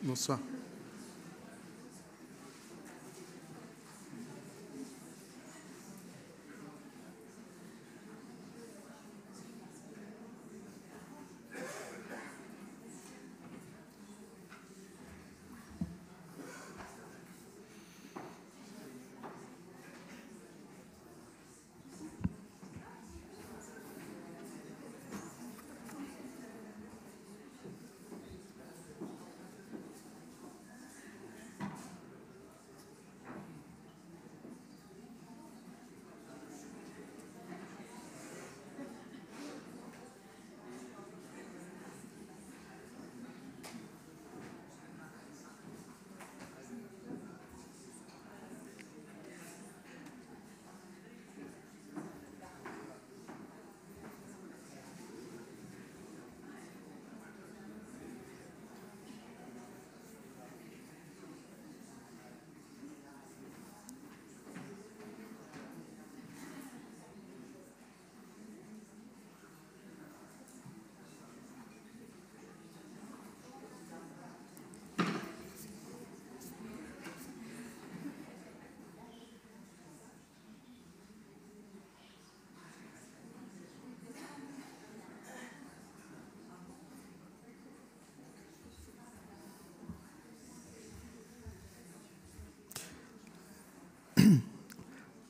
Bonsoir.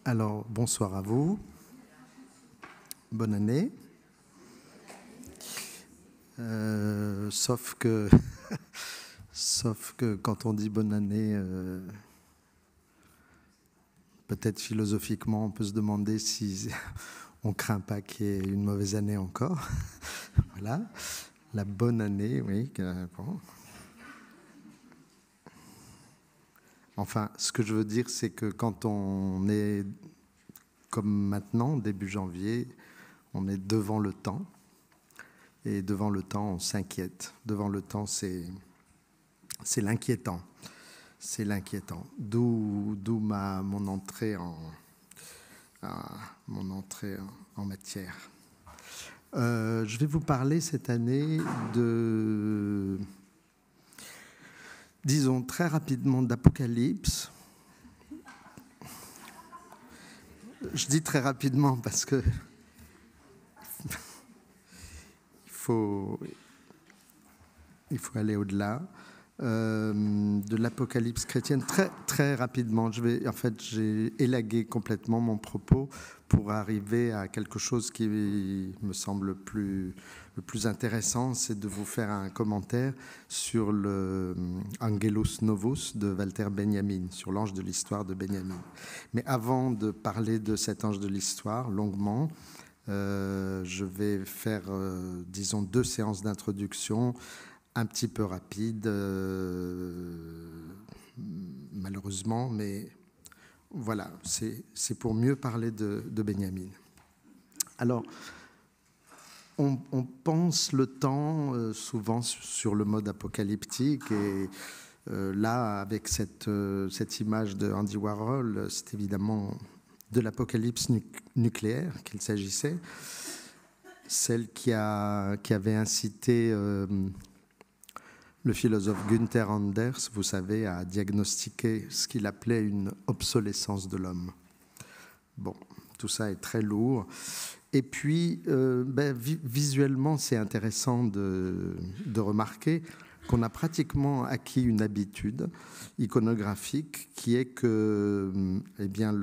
Alors, bonsoir à vous. Bonne année. Sauf que quand on dit bonne année, peut-être philosophiquement, on peut se demander si on craint pas qu'il y ait une mauvaise année encore. Voilà, la bonne année, oui. Bon. Enfin, ce que je veux dire, c'est que quand on est, comme maintenant, début janvier, on est devant le temps. Et devant le temps, on s'inquiète. Devant le temps, c'est l'inquiétant. C'est l'inquiétant. D'où mon entrée en matière. Je vais vous parler cette année de, disons très rapidement, d'Apocalypse. Je dis très rapidement parce que il faut aller au-delà de l'Apocalypse chrétienne très rapidement. J'ai élagué complètement mon propos pour arriver à quelque chose qui me semble le plus intéressant, c'est de vous faire un commentaire sur le Angelus Novus de Walter Benjamin, sur l'ange de l'histoire de Benjamin. Mais avant de parler de cet ange de l'histoire longuement, je vais faire, disons, 2 séances d'introduction un petit peu rapides, malheureusement, mais voilà, c'est pour mieux parler de Benjamin. Alors, on pense le temps souvent sur le mode apocalyptique et là, avec cette image de Andy Warhol, c'est évidemment de l'apocalypse nucléaire qu'il s'agissait, celle qui avait incité le philosophe Günther Anders, vous savez, à diagnostiquer ce qu'il appelait une obsolescence de l'homme. Bon, tout ça est très lourd. Et puis, visuellement, c'est intéressant de remarquer qu'on a pratiquement acquis une habitude iconographique qui est que, eh bien,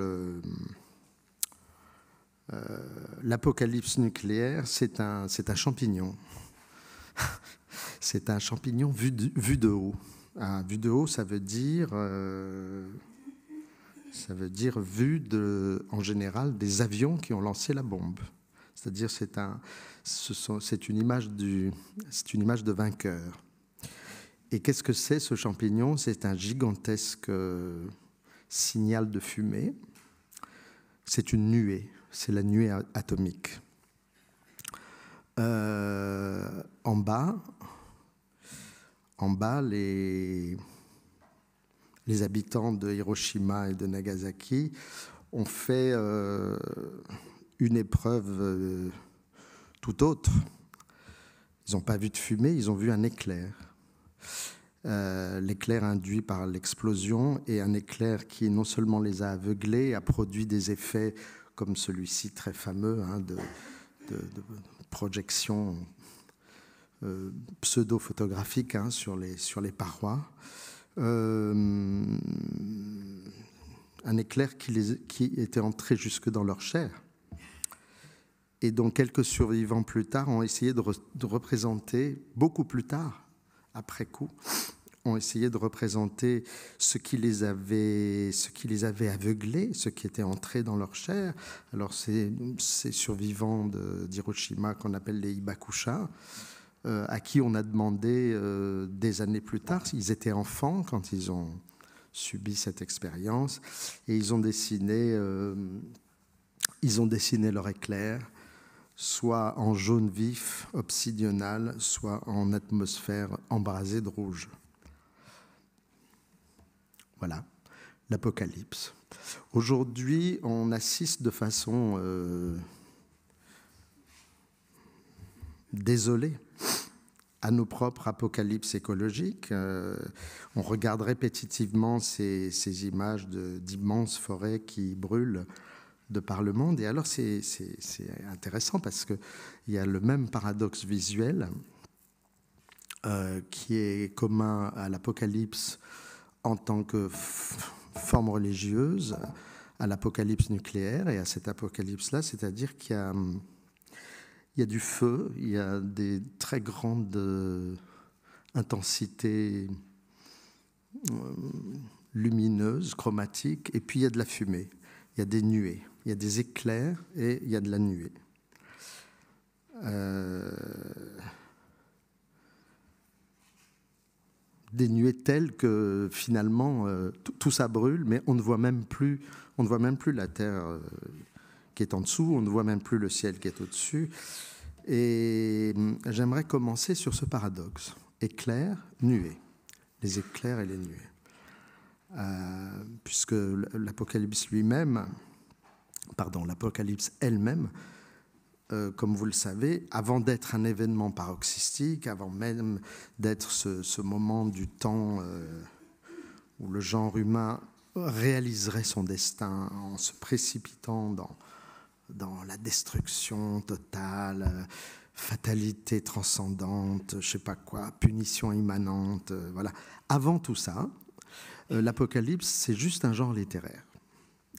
l'apocalypse nucléaire, c'est un champignon. C'est un champignon vu de haut. Vu de haut, ça veut dire vu en général des avions qui ont lancé la bombe. C'est-à-dire c'est une image de vainqueur. Et qu'est-ce que c'est ce champignon? C'est un gigantesque signal de fumée. C'est une nuée. C'est la nuée atomique. En bas, les habitants de Hiroshima et de Nagasaki ont fait une épreuve tout autre. Ils n'ont pas vu de fumée, ils ont vu un éclair. l'éclair induit par l'explosion, et un éclair qui non seulement les a aveuglés, a produit des effets comme celui-ci très fameux de projection pseudo-photographique sur les parois. Un éclair qui était entré jusque dans leur chair, et dont quelques survivants plus tard ont essayé de représenter, beaucoup plus tard, après coup, ont essayé de représenter ce qui les avait aveuglés, ce qui était entré dans leur chair. Alors ces survivants d'Hiroshima qu'on appelle les Hibakusha, à qui on a demandé des années plus tard, ils étaient enfants quand ils ont subi cette expérience, et ils ont dessiné leur éclair, soit en jaune vif, obsidional, soit en atmosphère embrasée de rouge. Voilà, l'Apocalypse. Aujourd'hui, on assiste de façon désolée à nos propres apocalypses écologiques. On regarde répétitivement ces images d'immenses forêts qui brûlent de par le monde. Et alors, c'est intéressant parce qu'il y a le même paradoxe visuel qui est commun à l'Apocalypse en tant que forme religieuse, à l'apocalypse nucléaire et à cette apocalypse-là, c'est-à-dire qu'il y a du feu, il y a des très grandes intensités lumineuses, chromatiques, et puis il y a de la fumée, il y a des nuées, il y a des éclairs et il y a de la nuée. Des nuées telles que finalement tout ça brûle, mais on ne voit même plus la terre qui est en dessous, on ne voit même plus le ciel qui est au-dessus. Et j'aimerais commencer sur ce paradoxe. Éclair, nuée. Les éclairs et les nuées. Puisque l'Apocalypse elle-même, comme vous le savez, avant d'être un événement paroxystique, avant même d'être ce moment du temps où le genre humain réaliserait son destin en se précipitant dans la destruction totale, fatalité transcendante, je ne sais pas quoi, punition immanente, voilà. Avant tout ça, l'Apocalypse, c'est juste un genre littéraire.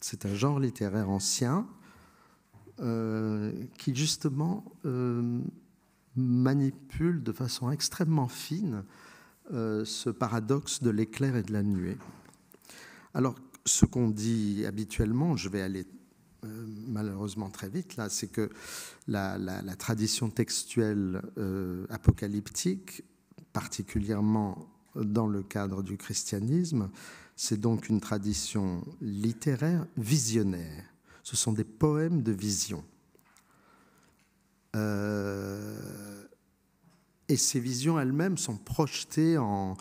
C'est un genre littéraire ancien qui justement manipule de façon extrêmement fine ce paradoxe de l'éclair et de la nuée. Alors, ce qu'on dit habituellement, je vais aller malheureusement très vite là, c'est que la tradition textuelle apocalyptique, particulièrement dans le cadre du christianisme, c'est donc une tradition littéraire visionnaire. Ce sont des poèmes de vision. Et ces visions elles-mêmes sont projetées en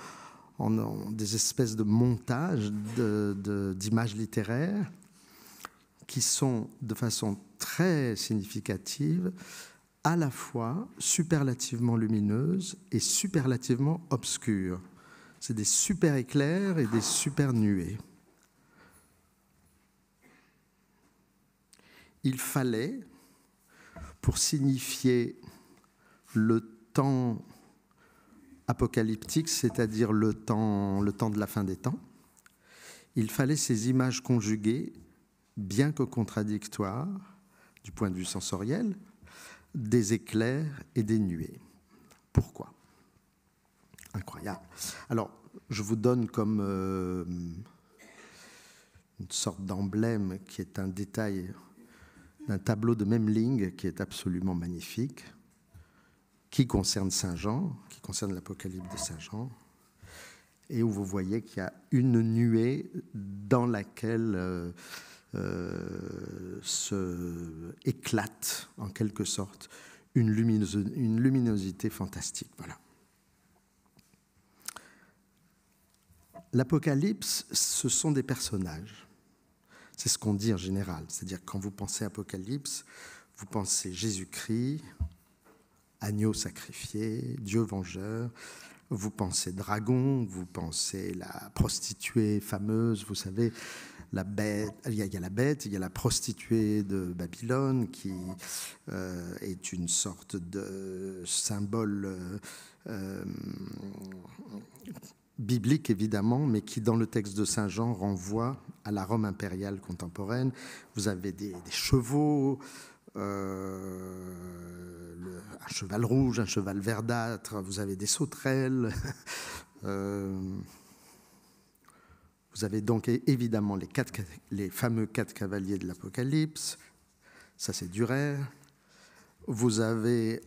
des espèces de montages d'images littéraires qui sont de façon très significative à la fois superlativement lumineuses et superlativement obscures. C'est des super éclairs et des super nuées. Il fallait, pour signifier le temps apocalyptique, c'est-à-dire le temps de la fin des temps, il fallait ces images conjuguées, bien que contradictoires du point de vue sensoriel, des éclairs et des nuées. Pourquoi ? Incroyable. Alors, je vous donne comme une sorte d'emblème qui est un détail d'un tableau de Memling qui est absolument magnifique, qui concerne Saint Jean, qui concerne l'Apocalypse de Saint Jean, et où vous voyez qu'il y a une nuée dans laquelle se éclate, en quelque sorte, une luminosité fantastique. Voilà. L'Apocalypse, ce sont des personnages. C'est ce qu'on dit en général. C'est-à-dire, quand vous pensez Apocalypse, vous pensez Jésus-Christ, agneau sacrifié, Dieu vengeur, Vous pensez dragon, vous pensez la prostituée fameuse, vous savez, la bête, il y a la bête, il y a la prostituée de Babylone qui est une sorte de symbole biblique évidemment, mais qui dans le texte de Saint Jean renvoie à la Rome impériale contemporaine. Vous avez des chevaux, un cheval rouge, un cheval verdâtre, vous avez des sauterelles. Vous avez donc évidemment les fameux 4 cavaliers de l'Apocalypse, ça c'est Dürer. Vous avez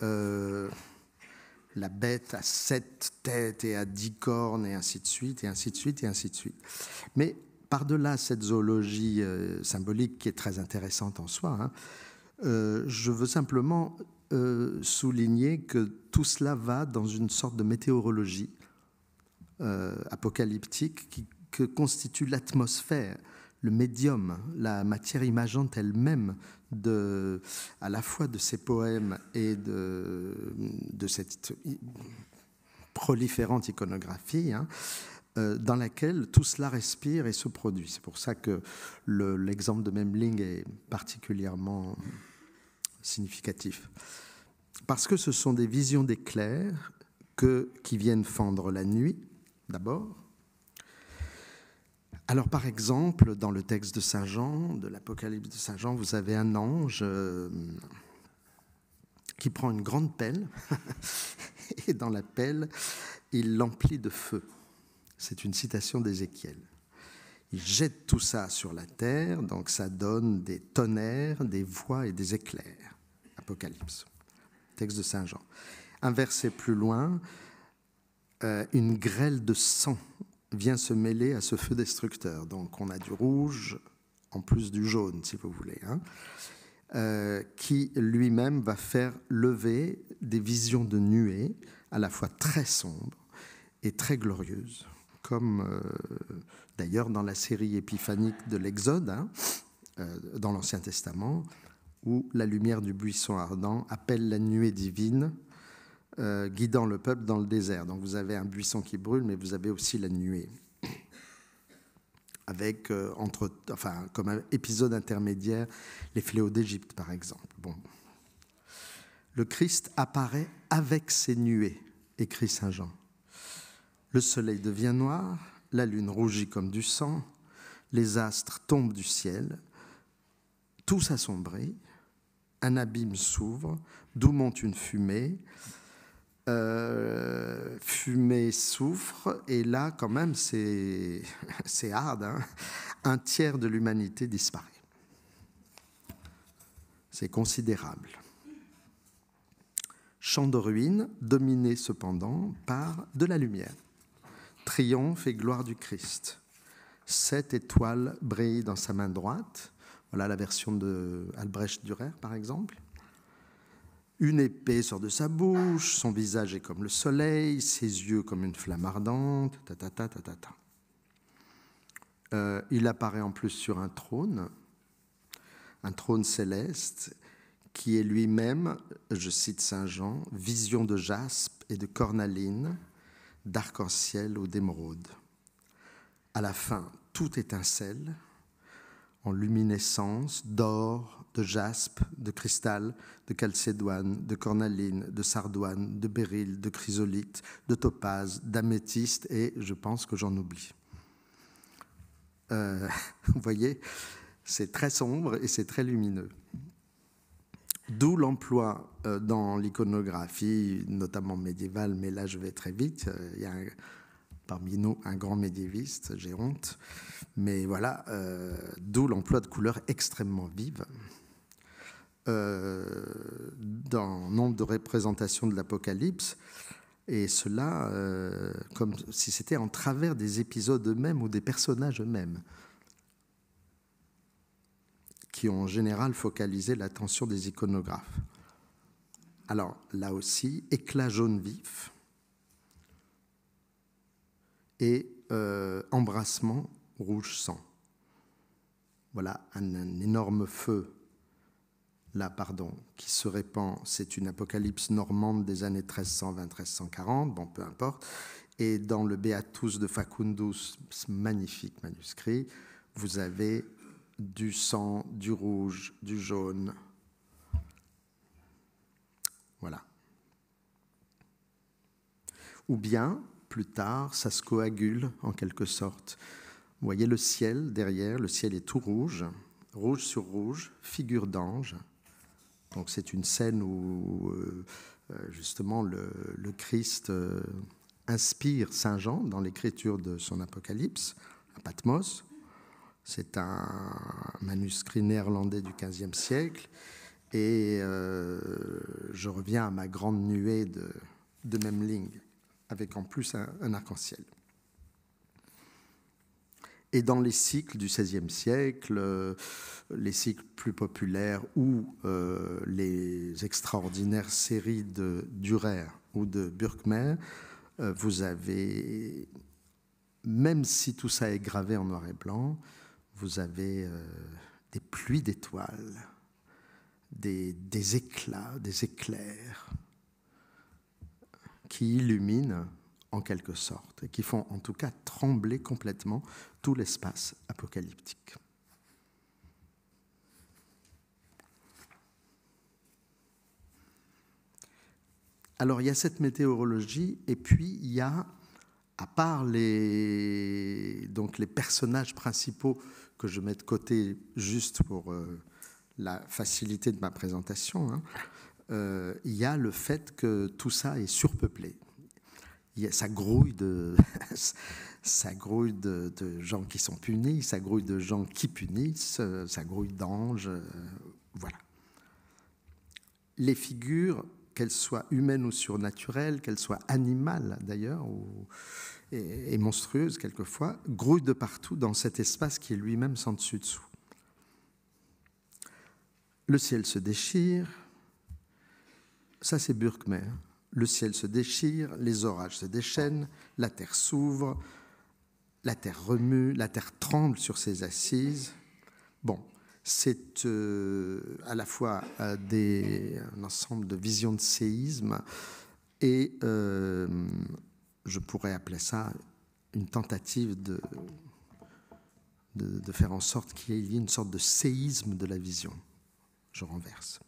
la bête à 7 têtes et à 10 cornes, et ainsi de suite, et ainsi de suite, et ainsi de suite. Mais par-delà cette zoologie symbolique qui est très intéressante en soi, hein, je veux simplement souligner que tout cela va dans une sorte de météorologie apocalyptique que constitue l'atmosphère, le médium, la matière imageante elle-même à la fois de ces poèmes et de cette proliférante iconographie, hein, dans laquelle tout cela respire et se produit. C'est pour ça que l'exemple de Memling est particulièrement significatif. Parce que ce sont des visions d'éclairs qui viennent fendre la nuit, d'abord. Alors, par exemple, dans le texte de Saint Jean, de l'Apocalypse de Saint Jean, vous avez un ange qui prend une grande pelle et dans la pelle, il l'emplit de feu. C'est une citation d'Ézéchiel. Il jette tout ça sur la terre, donc ça donne des tonnerres, des voix et des éclairs. Apocalypse, texte de Saint Jean. Un verset plus loin, une grêle de sang vient se mêler à ce feu destructeur. Donc on a du rouge en plus du jaune, si vous voulez, hein, qui lui-même va faire lever des visions de nuées à la fois très sombres et très glorieuses, comme d'ailleurs dans la série épiphanique de l'Exode, hein, dans l'Ancien Testament, où la lumière du buisson ardent appelle la nuée divine, guidant le peuple dans le désert. Donc vous avez un buisson qui brûle, mais vous avez aussi la nuée. Avec, comme un épisode intermédiaire, les fléaux d'Égypte, par exemple. Bon. Le Christ apparaît avec ses nuées, écrit Saint Jean. Le soleil devient noir, la lune rougit comme du sang, les astres tombent du ciel, tout s'assombrit, un abîme s'ouvre, d'où monte une fumée, fumée, soufre, et là, quand même, c'est hard, hein, un tiers de l'humanité disparaît. C'est considérable. Champ de ruines, dominé cependant par de la lumière. Triomphe et gloire du Christ. 7 étoiles brillent dans sa main droite. Voilà la version de Albrecht Dürer, par exemple. Une épée sort de sa bouche, son visage est comme le soleil, ses yeux comme une flamme ardente, il apparaît en plus sur un trône céleste, qui est lui-même, je cite Saint Jean, vision de jaspe et de cornaline, d'arc-en-ciel ou d'émeraude. À la fin, tout étincelle en luminescence d'or, de jaspe, de cristal, de chalcédoine, de cornaline, de sardoine, de béryl, de chrysolite, de topaze, d'améthyste et je pense que j'en oublie. Vous voyez, c'est très sombre et c'est très lumineux. D'où l'emploi dans l'iconographie, notamment médiévale, mais là je vais très vite, il y a parmi nous un grand médiéviste, j'ai honte, mais voilà, d'où l'emploi de couleurs extrêmement vives dans nombre de représentations de l'Apocalypse, et cela comme si c'était en travers des épisodes eux-mêmes ou des personnages eux-mêmes, qui ont en général focalisé l'attention des iconographes. Alors là aussi, éclat jaune vif et embrassement rouge sang. Voilà un énorme feu qui se répand, c'est une apocalypse normande des années 1320-1340, bon, peu importe. Et dans le Beatus de Facundus, ce magnifique manuscrit, vous avez du sang, du rouge, du jaune. Voilà. Ou bien, plus tard, ça se coagule en quelque sorte. Vous voyez le ciel derrière, le ciel est tout rouge, rouge sur rouge, figure d'ange. Donc c'est une scène où justement le Christ inspire Saint Jean dans l'écriture de son Apocalypse, à Patmos. C'est un manuscrit néerlandais du XVe siècle. Et je reviens à ma grande nuée de Memling, avec en plus un arc-en-ciel. Et dans les cycles du XVIe siècle, les cycles plus populaires ou les extraordinaires séries de Dürer ou de Burckmer, vous avez, même si tout ça est gravé en noir et blanc, vous avez des pluies d'étoiles, des éclats, des éclairs qui illuminent en quelque sorte, et qui font en tout cas trembler complètement tout l'espace apocalyptique. Alors il y a cette météorologie, et puis il y a, à part les personnages principaux que je mets de côté juste pour la facilité de ma présentation, il y a le fait que tout ça est surpeuplé. Ça grouille ça grouille de gens qui sont punis, ça grouille de gens qui punissent, ça grouille d'anges, voilà. Les figures, qu'elles soient humaines ou surnaturelles, qu'elles soient animales d'ailleurs, et monstrueuses quelquefois, grouillent de partout dans cet espace qui est lui-même sans dessus-dessous. Le ciel se déchire, ça c'est Burckmer. Le ciel se déchire, les orages se déchaînent, la terre s'ouvre, la terre remue, la terre tremble sur ses assises. Bon, c'est à la fois un ensemble de visions de séisme et je pourrais appeler ça une tentative de faire en sorte qu'il y ait une sorte de séisme de la vision. Je renverse.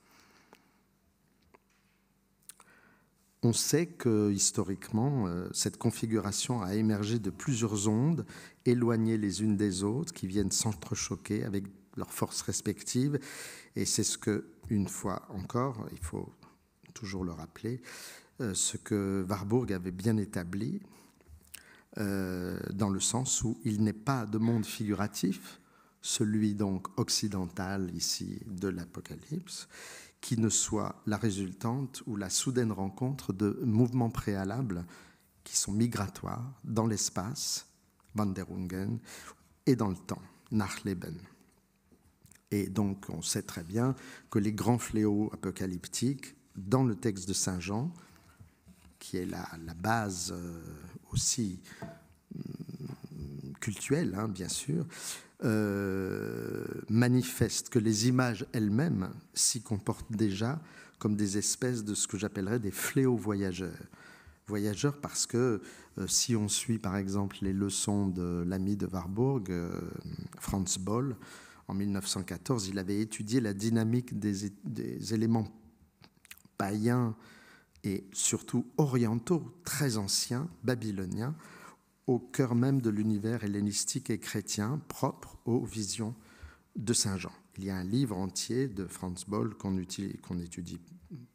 On sait que, historiquement, cette configuration a émergé de plusieurs ondes, éloignées les unes des autres, qui viennent s'entrechoquer avec leurs forces respectives. Et c'est ce que, une fois encore, il faut toujours le rappeler, ce que Warburg avait bien établi, dans le sens où il n'est pas de monde figuratif, celui donc occidental ici de l'Apocalypse, qui ne soit la résultante ou la soudaine rencontre de mouvements préalables qui sont migratoires dans l'espace, Wanderungen, et dans le temps, Nachleben. Et donc on sait très bien que les grands fléaux apocalyptiques, dans le texte de Saint Jean, qui est la base aussi cultuelle, bien sûr, manifeste que les images elles-mêmes s'y comportent déjà comme des espèces de ce que j'appellerais des fléaux voyageurs. Voyageurs parce que si on suit par exemple les leçons de l'ami de Warburg, Franz Boll, en 1914, il avait étudié la dynamique des éléments païens et surtout orientaux, très anciens, babyloniens, au cœur même de l'univers hellénistique et chrétien propre aux visions de Saint Jean. Il y a un livre entier de Franz Boll qu'on n'étudie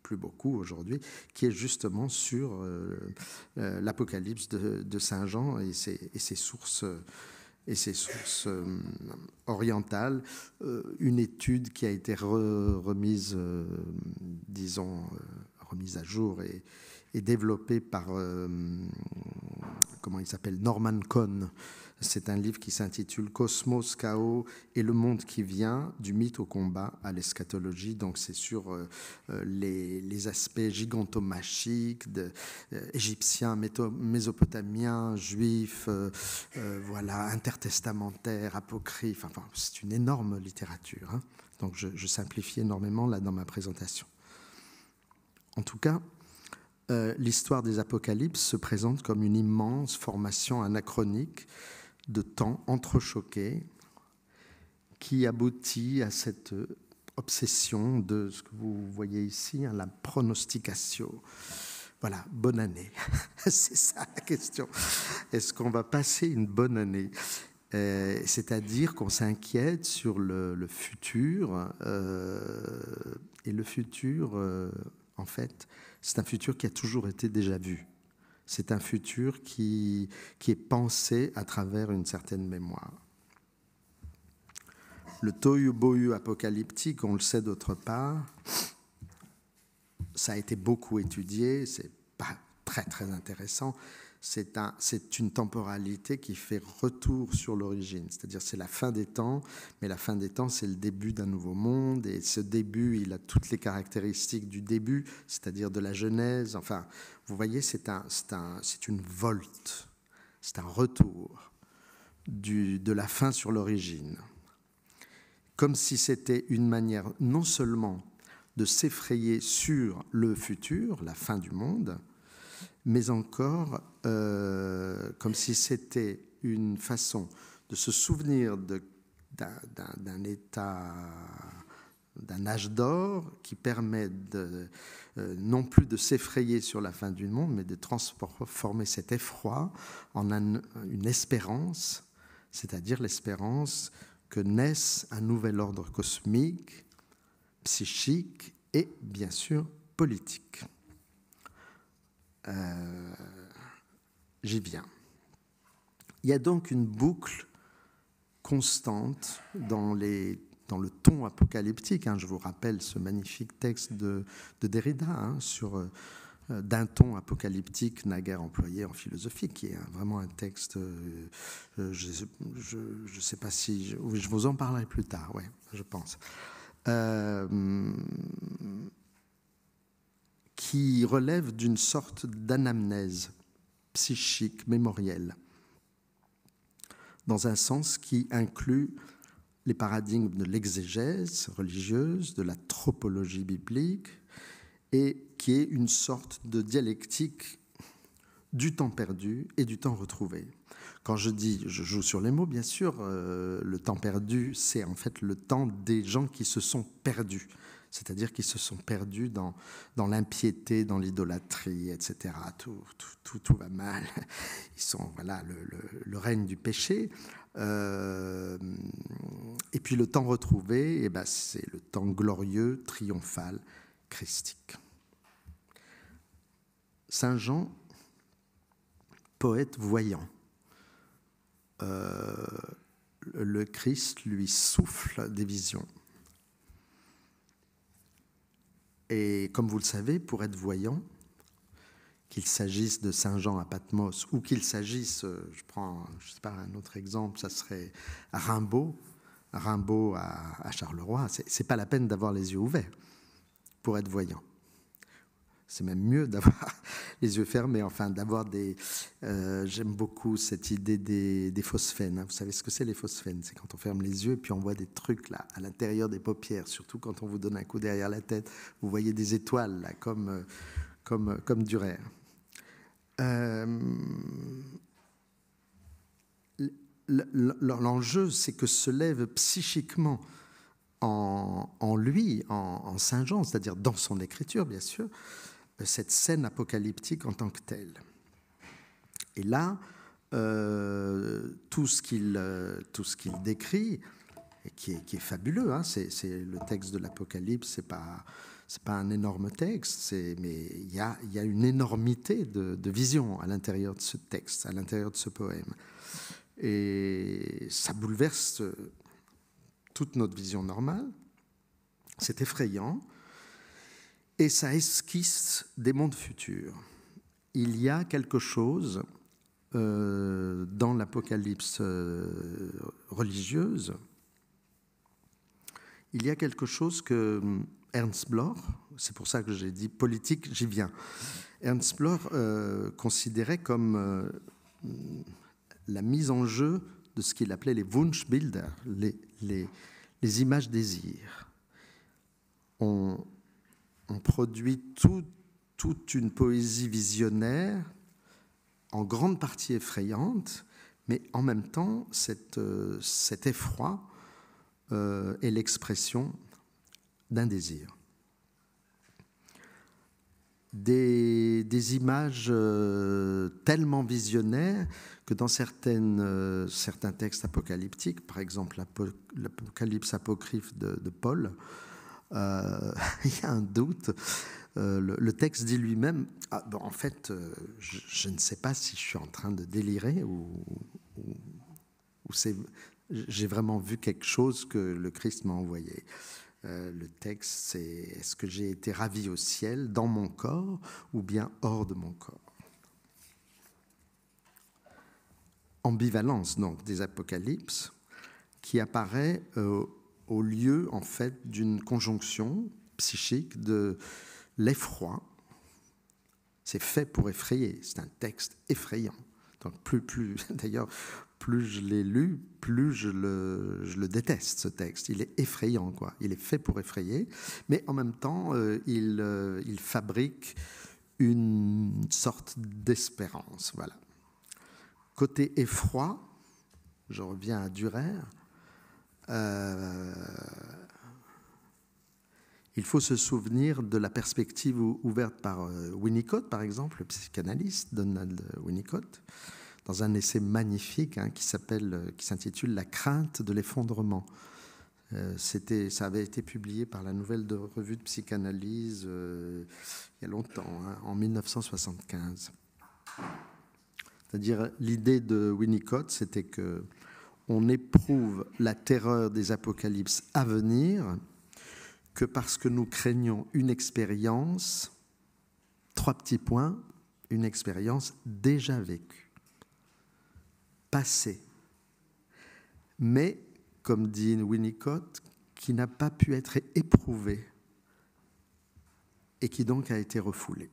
plus beaucoup aujourd'hui, qui est justement sur l'Apocalypse de Saint Jean et ses sources orientales. Une étude qui a été remise, remise à jour et développé par, comment il s'appelle, Norman Cohn, C'est un livre qui s'intitule « Cosmos, chaos et le monde qui vient, du mythe au combat à l'eschatologie ». Donc c'est sur les aspects gigantomachiques, égyptiens, mésopotamiens, juifs, voilà, intertestamentaires, apocryphes. Enfin, c'est une énorme littérature, hein. Donc je simplifie énormément là dans ma présentation. En tout cas, l'histoire des apocalypses se présente comme une immense formation anachronique de temps entrechoqués qui aboutit à cette obsession de ce que vous voyez ici, hein, la pronosticatio. Voilà, bonne année. C'est ça la question. Est-ce qu'on va passer une bonne année ? C'est-à-dire qu'on s'inquiète sur le futur. Et le futur, en fait, c'est un futur qui a toujours été déjà vu. C'est un futur qui est pensé à travers une certaine mémoire. Le tohu-bohu apocalyptique, on le sait d'autre part, ça a été beaucoup étudié, c'est pas très très intéressant. C'est une temporalité qui fait retour sur l'origine, c'est-à-dire c'est la fin des temps, mais la fin des temps c'est le début d'un nouveau monde, et ce début il a toutes les caractéristiques du début, c'est-à-dire de la Genèse. Enfin, vous voyez, c'est une volte, c'est un retour de la fin sur l'origine, comme si c'était une manière non seulement de s'effrayer sur le futur, la fin du monde, mais encore comme si c'était une façon de se souvenir d'un état, d'un âge d'or qui permet non plus de s'effrayer sur la fin du monde, mais de transformer cet effroi en une espérance, c'est-à-dire l'espérance que naisse un nouvel ordre cosmique, psychique et bien sûr politique. J'y viens. Il y a donc une boucle constante dans le ton apocalyptique. Je vous rappelle ce magnifique texte de Derrida sur d'un ton apocalyptique naguère employé en philosophie, qui est vraiment un texte, je ne sais pas si... je vous en parlerai plus tard, ouais, je pense. Qui relève d'une sorte d'anamnèse psychique, mémorielle, dans un sens qui inclut les paradigmes de l'exégèse religieuse, de la tropologie biblique, et qui est une sorte de dialectique du temps perdu et du temps retrouvé. Quand je dis, je joue sur les mots, bien sûr, le temps perdu, c'est en fait le temps des gens qui se sont perdus, c'est-à-dire qui se sont perdus dans l'impiété, dans l'idolâtrie, etc. Tout va mal. Ils sont, voilà, le règne du péché. Et puis le temps retrouvé, eh ben, c'est le temps glorieux, triomphal, christique. Saint Jean, poète voyant, le Christ lui souffle des visions. Et comme vous le savez, pour être voyant, qu'il s'agisse de Saint Jean à Patmos ou qu'il s'agisse, je prends, je sais pas, un autre exemple, ça serait Rimbaud à Charleroi, c'est pas la peine d'avoir les yeux ouverts pour être voyant. C'est même mieux d'avoir les yeux fermés, enfin d'avoir des... j'aime beaucoup cette idée des phosphènes. Vous savez ce que c'est les phosphènes? C'est quand on ferme les yeux et puis on voit des trucs là, à l'intérieur des paupières, surtout quand on vous donne un coup derrière la tête. Vous voyez des étoiles là, comme Dürer. L'enjeu, c'est que se lève psychiquement en lui, en Saint Jean, c'est-à-dire dans son écriture, bien sûr, cette scène apocalyptique en tant que telle. Et là, tout ce qu'il décrit, et qui est fabuleux, hein, c'est le texte de l'Apocalypse, c'est pas un énorme texte, mais il y a une énormité de vision à l'intérieur de ce texte, à l'intérieur de ce poème. Et ça bouleverse toute notre vision normale, c'est effrayant, et ça esquisse des mondes futurs. Il y a quelque chose dans l'Apocalypse religieuse, il y a quelque chose que Ernst Bloch, c'est pour ça que j'ai dit politique, j'y viens. Ernst Bloch considérait comme la mise en jeu de ce qu'il appelait les Wunschbilder, les images désirs. On produit toute une poésie visionnaire, en grande partie effrayante, mais en même temps, cet effroi est l'expression d'un désir. Des images tellement visionnaires que dans certains textes apocalyptiques, par exemple l'Apocalypse apocryphe de Paul, il y a un doute. Le texte dit lui-même, en fait, je ne sais pas si je suis en train de délirer ou j'ai vraiment vu quelque chose que le Christ m'a envoyé. Le texte, c'est « Est-ce que j'ai été ravi au ciel, dans mon corps, ou bien hors de mon corps ?» Ambivalence, donc, des apocalypses qui apparaît au lieu, en fait, d'une conjonction psychique de l'effroi. C'est fait pour effrayer, c'est un texte effrayant. Donc, d'ailleurs, plus je l'ai lu, plus je le déteste, ce texte. Il est effrayant, quoi. Il est fait pour effrayer, mais en même temps, il fabrique une sorte d'espérance. Voilà. Côté effroi, je reviens à Dürer, il faut se souvenir de la perspective ouverte par Winnicott, par exemple, le psychanalyste Donald Winnicott, dans un essai magnifique qui s'intitule « La crainte de l'effondrement ». Ça avait été publié par la Nouvelle Revue de Psychanalyse il y a longtemps, en 1975. C'est-à-dire, l'idée de Winnicott, c'était qu'on éprouve la terreur des apocalypses à venir que parce que nous craignons une expérience, 3 petits points, une expérience déjà vécue, passée, mais, comme dit Winnicott, qui n'a pas pu être éprouvée et qui donc a été refoulée.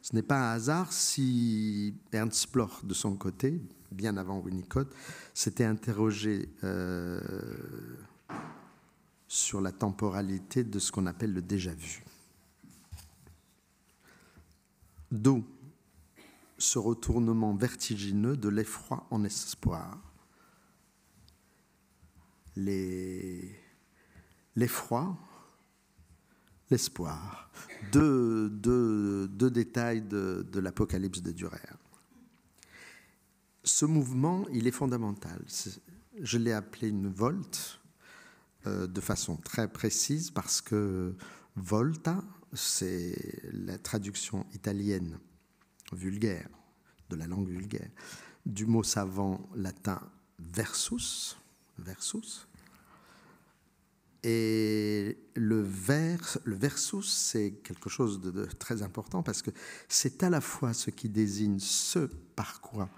Ce n'est pas un hasard si Ernst Bloch, de son côté, bien avant Winnicott, s'était interrogé sur la temporalité de ce qu'on appelle le déjà-vu. D'où ce retournement vertigineux de l'effroi en espoir. L'effroi, l'espoir. Deux détails de l'Apocalypse de Dürer. Ce mouvement, il est fondamental. Je l'ai appelé une volte de façon très précise parce que volta, c'est la traduction italienne vulgaire, de la langue vulgaire, du mot savant latin versus. Et le versus, c'est quelque chose de très important parce que c'est à la fois ce qui désigne ce par quoi,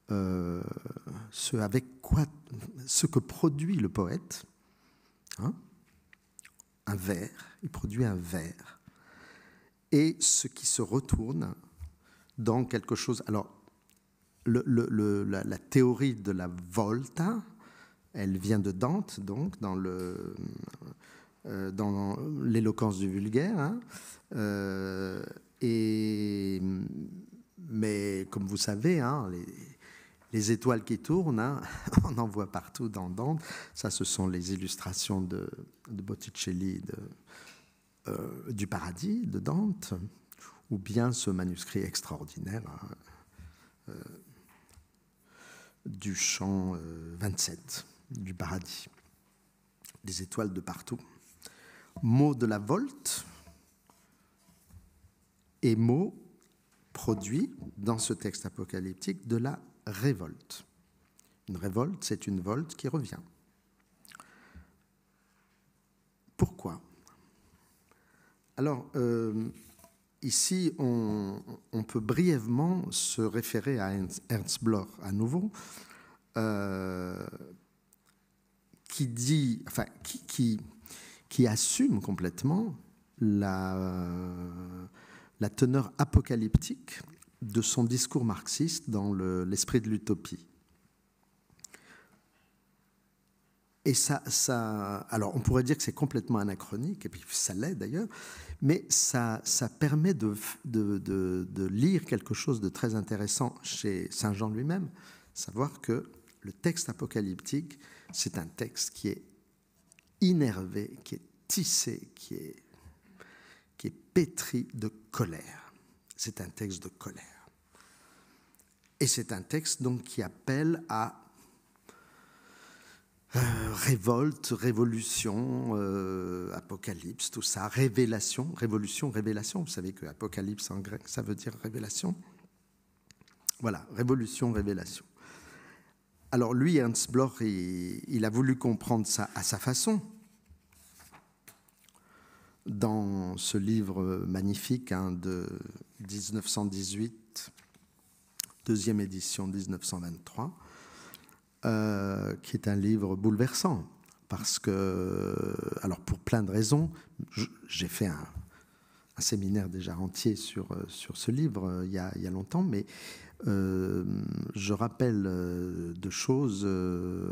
ce que produit le poète, un vers, il produit un vers, et ce qui se retourne dans quelque chose. Alors, la théorie de la volta, elle vient de Dante, donc, dans l'éloquence du vulgaire. Mais comme vous savez, les étoiles qui tournent, on en voit partout dans Dante. Ça, ce sont les illustrations de Botticelli du Paradis de Dante, ou bien ce manuscrit extraordinaire du chant 27 du Paradis, des étoiles de partout. Mot de la volte et mot produit dans ce texte apocalyptique de la révolte. Une révolte, c'est une volte qui revient. Pourquoi ? Alors, ici, on peut brièvement se référer à Ernst Bloch à nouveau, qui dit, enfin, qui assume complètement la teneur apocalyptique de son discours marxiste dans l'esprit de l'utopie. Et alors on pourrait dire que c'est complètement anachronique, et puis ça l'est d'ailleurs, mais ça permet de lire quelque chose de très intéressant chez Saint Jean lui-même, savoir que le texte apocalyptique, c'est un texte qui est innervé, qui est tissé, qui est pétri de colère. C'est un texte de colère. Et c'est un texte donc qui appelle à révolte, révolution, apocalypse, tout ça, révélation, révolution, révélation. Vous savez que apocalypse en grec, ça veut dire révélation. Voilà, révolution, révélation. Alors lui, Ernst Bloch, il a voulu comprendre ça à sa façon. Dans ce livre magnifique de 1918, deuxième édition 1923, qui est un livre bouleversant, parce que, alors pour plein de raisons, j'ai fait un séminaire déjà entier sur ce livre il y a longtemps, mais je rappelle deux choses,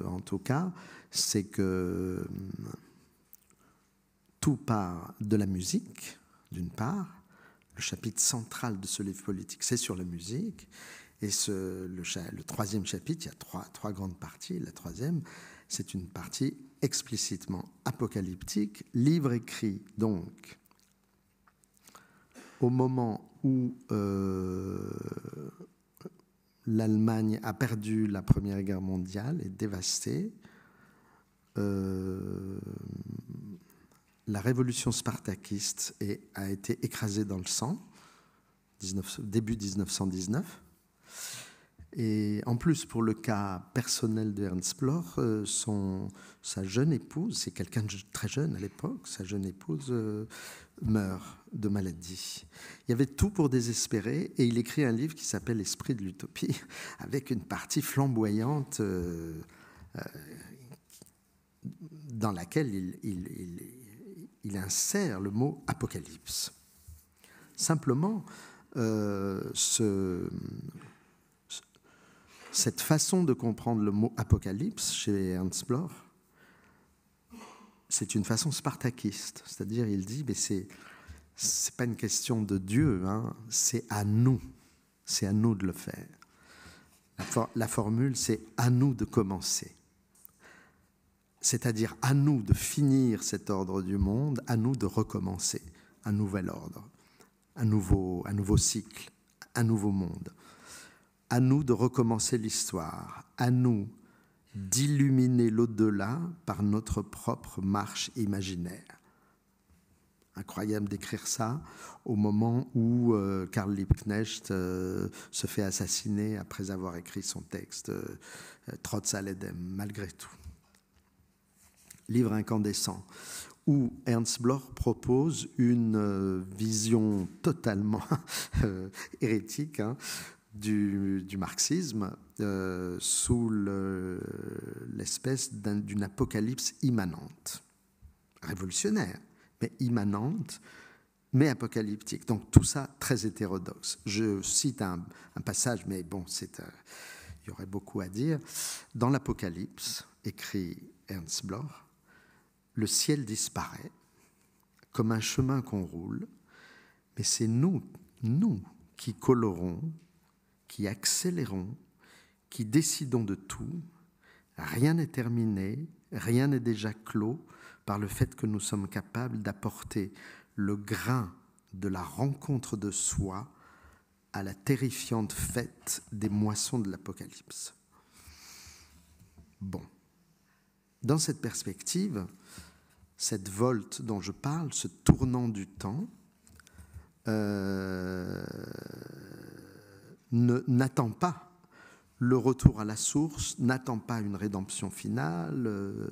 en tout cas, c'est que tout part de la musique, d'une part. Le chapitre central de ce livre politique, c'est sur la musique. Et le troisième chapitre, il y a trois grandes parties. La troisième, c'est une partie explicitement apocalyptique, livre écrit donc au moment où l'Allemagne a perdu la Première Guerre mondiale, est dévastée. La révolution spartakiste a été écrasée dans le sang, début 1919. Et en plus, pour le cas personnel de Ernst Bloch, sa jeune épouse, c'est quelqu'un de très jeune à l'époque, sa jeune épouse meurt de maladie. Il y avait tout pour désespérer, et il écrit un livre qui s'appelle « L'esprit de l'utopie », avec une partie flamboyante dans laquelle il insère le mot « apocalypse ». Simplement, cette façon de comprendre le mot « apocalypse » chez Ernst Bloch, c'est une façon spartakiste. C'est-à-dire, il dit, mais c'est pas une question de Dieu, hein, c'est à nous de le faire. La formule, c'est à nous de commencer. C'est-à-dire à nous de finir cet ordre du monde, à nous de recommencer un nouvel ordre, un nouveau cycle, un nouveau monde. À nous de recommencer l'histoire, à nous d'illuminer l'au-delà par notre propre marche imaginaire. Incroyable d'écrire ça au moment où Karl Liebknecht se fait assassiner après avoir écrit son texte Trotz alledem, malgré tout. Livre incandescent, où Ernst Bloch propose une vision totalement hérétique du marxisme sous l'espèce d'une apocalypse immanente, révolutionnaire, mais immanente, mais apocalyptique. Donc tout ça très hétérodoxe. Je cite un passage, mais bon, il y aurait beaucoup à dire. Dans l'Apocalypse, écrit Ernst Bloch, le ciel disparaît comme un chemin qu'on roule, mais c'est nous qui colorons, qui accélérons, qui décidons de tout. Rien n'est terminé, rien n'est déjà clos par le fait que nous sommes capables d'apporter le grain de la rencontre de soi à la terrifiante fête des moissons de l'Apocalypse. Bon. Dans cette perspective, cette volte dont je parle, ce tournant du temps, n'attend pas le retour à la source, n'attend pas une rédemption finale.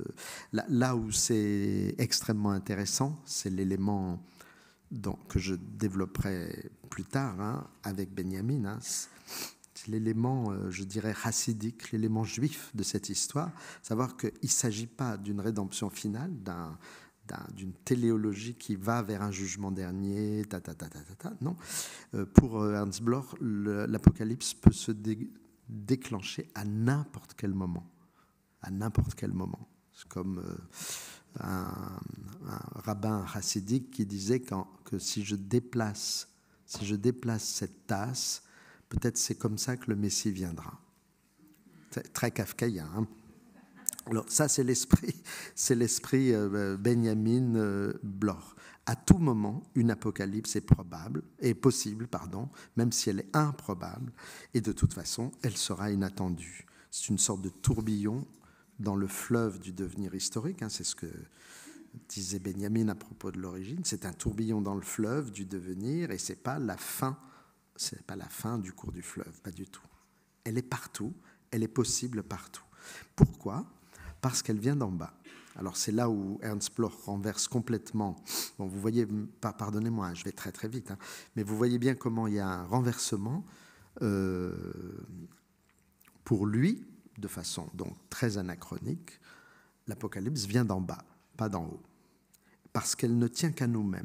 Là où c'est extrêmement intéressant, c'est l'élément que je développerai plus tard avec Benjamin, c'est l'élément, je dirais, chassidique, l'élément juif de cette histoire, savoir qu'il ne s'agit pas d'une rédemption finale, d'une téléologie qui va vers un jugement dernier, non. Pour Ernst Bloch, l'Apocalypse peut se déclencher à n'importe quel moment. À n'importe quel moment. C'est comme un rabbin chassidique qui disait que si je déplace cette tasse, peut-être c'est comme ça que le Messie viendra. C'est très kafkaïen. Alors ça, c'est l'esprit Benjamin Bloch. À tout moment, une apocalypse est possible, même si elle est improbable, et de toute façon, elle sera inattendue. C'est une sorte de tourbillon dans le fleuve du devenir historique, c'est ce que disait Benjamin à propos de l'origine. C'est un tourbillon dans le fleuve du devenir, et c'est pas la fin du cours du fleuve, pas du tout. Elle est partout, elle est possible partout. Pourquoi ? Parce qu'elle vient d'en bas. Alors c'est là où Ernst Bloch renverse complètement. Bon, vous voyez, pardonnez-moi, je vais très très vite, mais vous voyez bien comment il y a un renversement pour lui, de façon donc très anachronique. L'Apocalypse vient d'en bas, pas d'en haut, parce qu'elle ne tient qu'à nous-mêmes.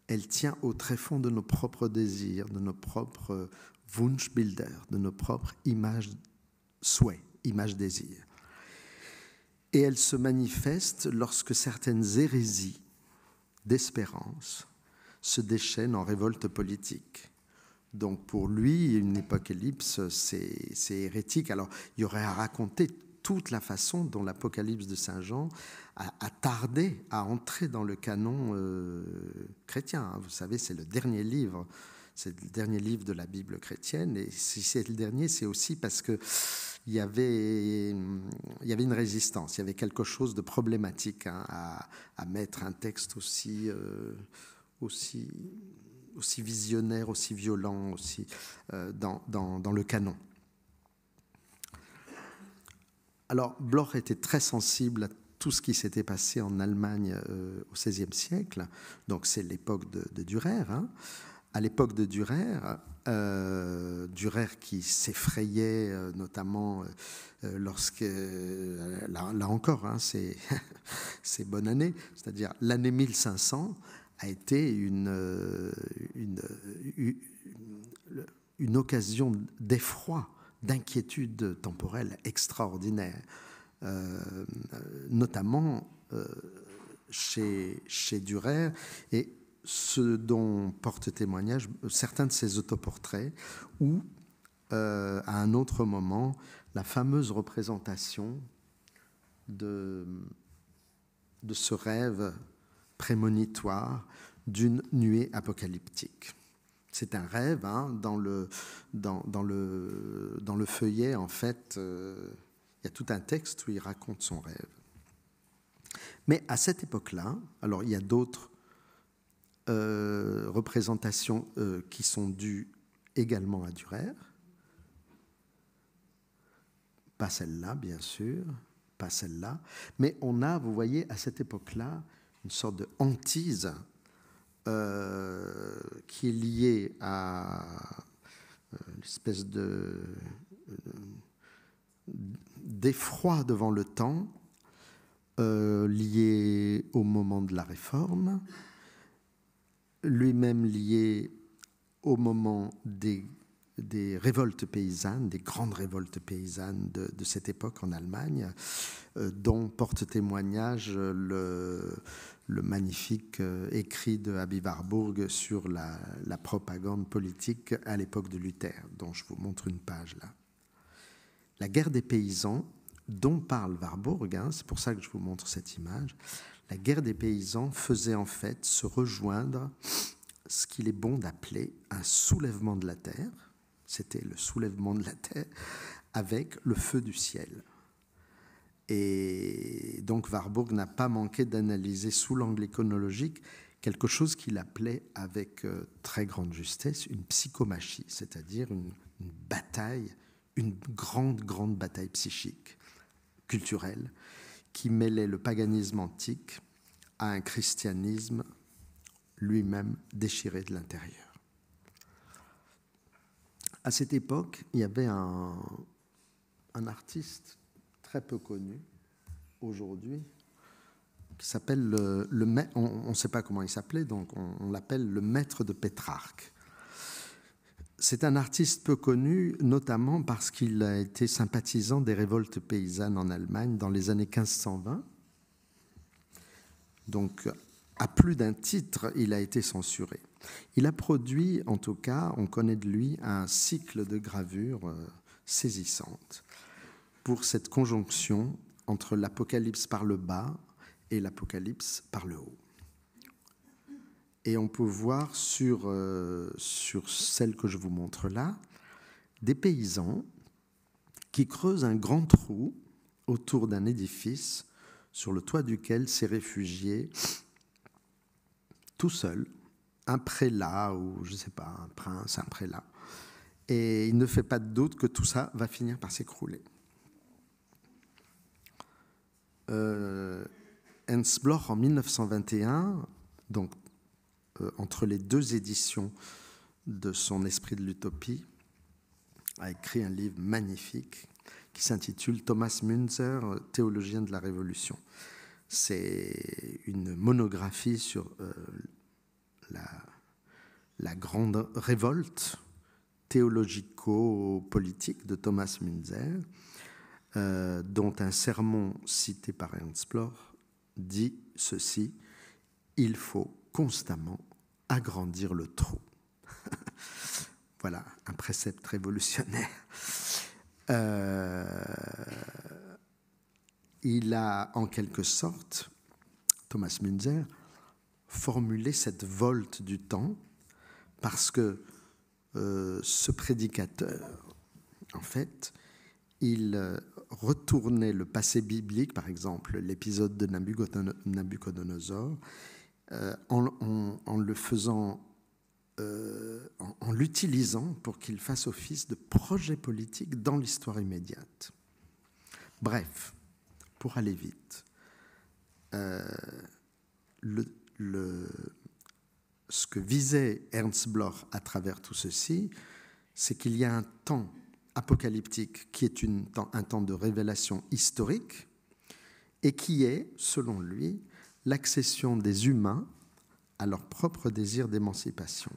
Elle tient au tréfonds de nos propres désirs, de nos propres Wunschbilder, de nos propres images souhaits, images désirs. Et elle se manifeste lorsque certaines hérésies d'espérance se déchaînent en révolte politique. Donc pour lui, une apocalypse, c'est hérétique. Alors il y aurait à raconter toute la façon dont l'Apocalypse de Saint Jean a tardé à entrer dans le canon chrétien. Vous savez, c'est le dernier livre de la Bible chrétienne. Et si c'est le dernier, c'est aussi parce que il y avait une résistance, il y avait quelque chose de problématique à mettre un texte aussi visionnaire, aussi violent, aussi dans le canon. Alors, Bloch était très sensible à tout ce qui s'était passé en Allemagne au XVIe siècle, donc c'est l'époque de Dürer. À l'époque de Dürer, Dürer qui s'effrayait notamment lorsque, là encore, c'est bonne année, c'est-à-dire l'année 1500 a été une occasion d'effroi, d'inquiétude temporelle extraordinaire, notamment chez Dürer, et ce dont portent témoignage certains de ses autoportraits, ou à un autre moment, la fameuse représentation de ce rêve prémonitoire d'une nuée apocalyptique. C'est un rêve, dans le feuillet, en fait, il y a tout un texte où il raconte son rêve. Mais à cette époque-là, alors il y a d'autres représentations qui sont dues également à Dürer, pas celle-là, bien sûr, pas celle-là, mais on a, vous voyez, à cette époque-là, une sorte de hantise qui est liée à l'espèce d'effroi devant le temps, lié au moment de la Réforme, lui-même lié au moment des révoltes paysannes, des grandes révoltes paysannes de cette époque en Allemagne, dont porte témoignage le magnifique écrit de Aby Warburg sur la propagande politique à l'époque de Luther, dont je vous montre une page là. La guerre des paysans, dont parle Warburg, c'est pour ça que je vous montre cette image, la guerre des paysans faisait en fait se rejoindre ce qu'il est bon d'appeler un soulèvement de la terre, c'était le soulèvement de la terre, avec le feu du ciel. Et donc Warburg n'a pas manqué d'analyser sous l'angle iconologique quelque chose qu'il appelait avec très grande justesse une psychomachie, c'est-à-dire une bataille, une grande bataille psychique, culturelle, qui mêlait le paganisme antique à un christianisme lui-même déchiré de l'intérieur. À cette époque, il y avait un artiste très peu connu aujourd'hui qui s'appelle on ne sait pas comment il s'appelait, donc on l'appelle le maître de Pétrarque. C'est un artiste peu connu, notamment parce qu'il a été sympathisant des révoltes paysannes en Allemagne dans les années 1520. Donc, à plus d'un titre, il a été censuré. Il a produit, en tout cas, on connaît de lui, un cycle de gravures saisissantes pour cette conjonction entre l'Apocalypse par le bas et l'Apocalypse par le haut. Et on peut voir sur celle que je vous montre là, des paysans qui creusent un grand trou autour d'un édifice sur le toit duquel s'est réfugié tout seul un prélat ou je ne sais pas, un prince, un prélat. Et il ne fait pas de doute que tout ça va finir par s'écrouler. Ernst Bloch, en 1921, donc entre les deux éditions de son Esprit de l'utopie, a écrit un livre magnifique qui s'intitule Thomas Münzer, théologien de la Révolution. C'est une monographie sur la grande révolte théologico-politique de Thomas Münzer, dont un sermon cité par Ernst Bloch dit ceci: il faut constamment agrandir le trou. Voilà, un précepte révolutionnaire. Il a, en quelque sorte, Thomas Münzer, formulé cette volte du temps parce que ce prédicateur, en fait, il retournait le passé biblique, par exemple l'épisode de Nabucodonosor, en le faisant, en l'utilisant pour qu'il fasse office de projet politique dans l'histoire immédiate. Bref, pour aller vite, ce que visait Ernst Bloch à travers tout ceci, c'est qu'il y a un temps apocalyptique qui est un temps de révélation historique et qui est, selon lui, l'accession des humains à leur propre désir d'émancipation.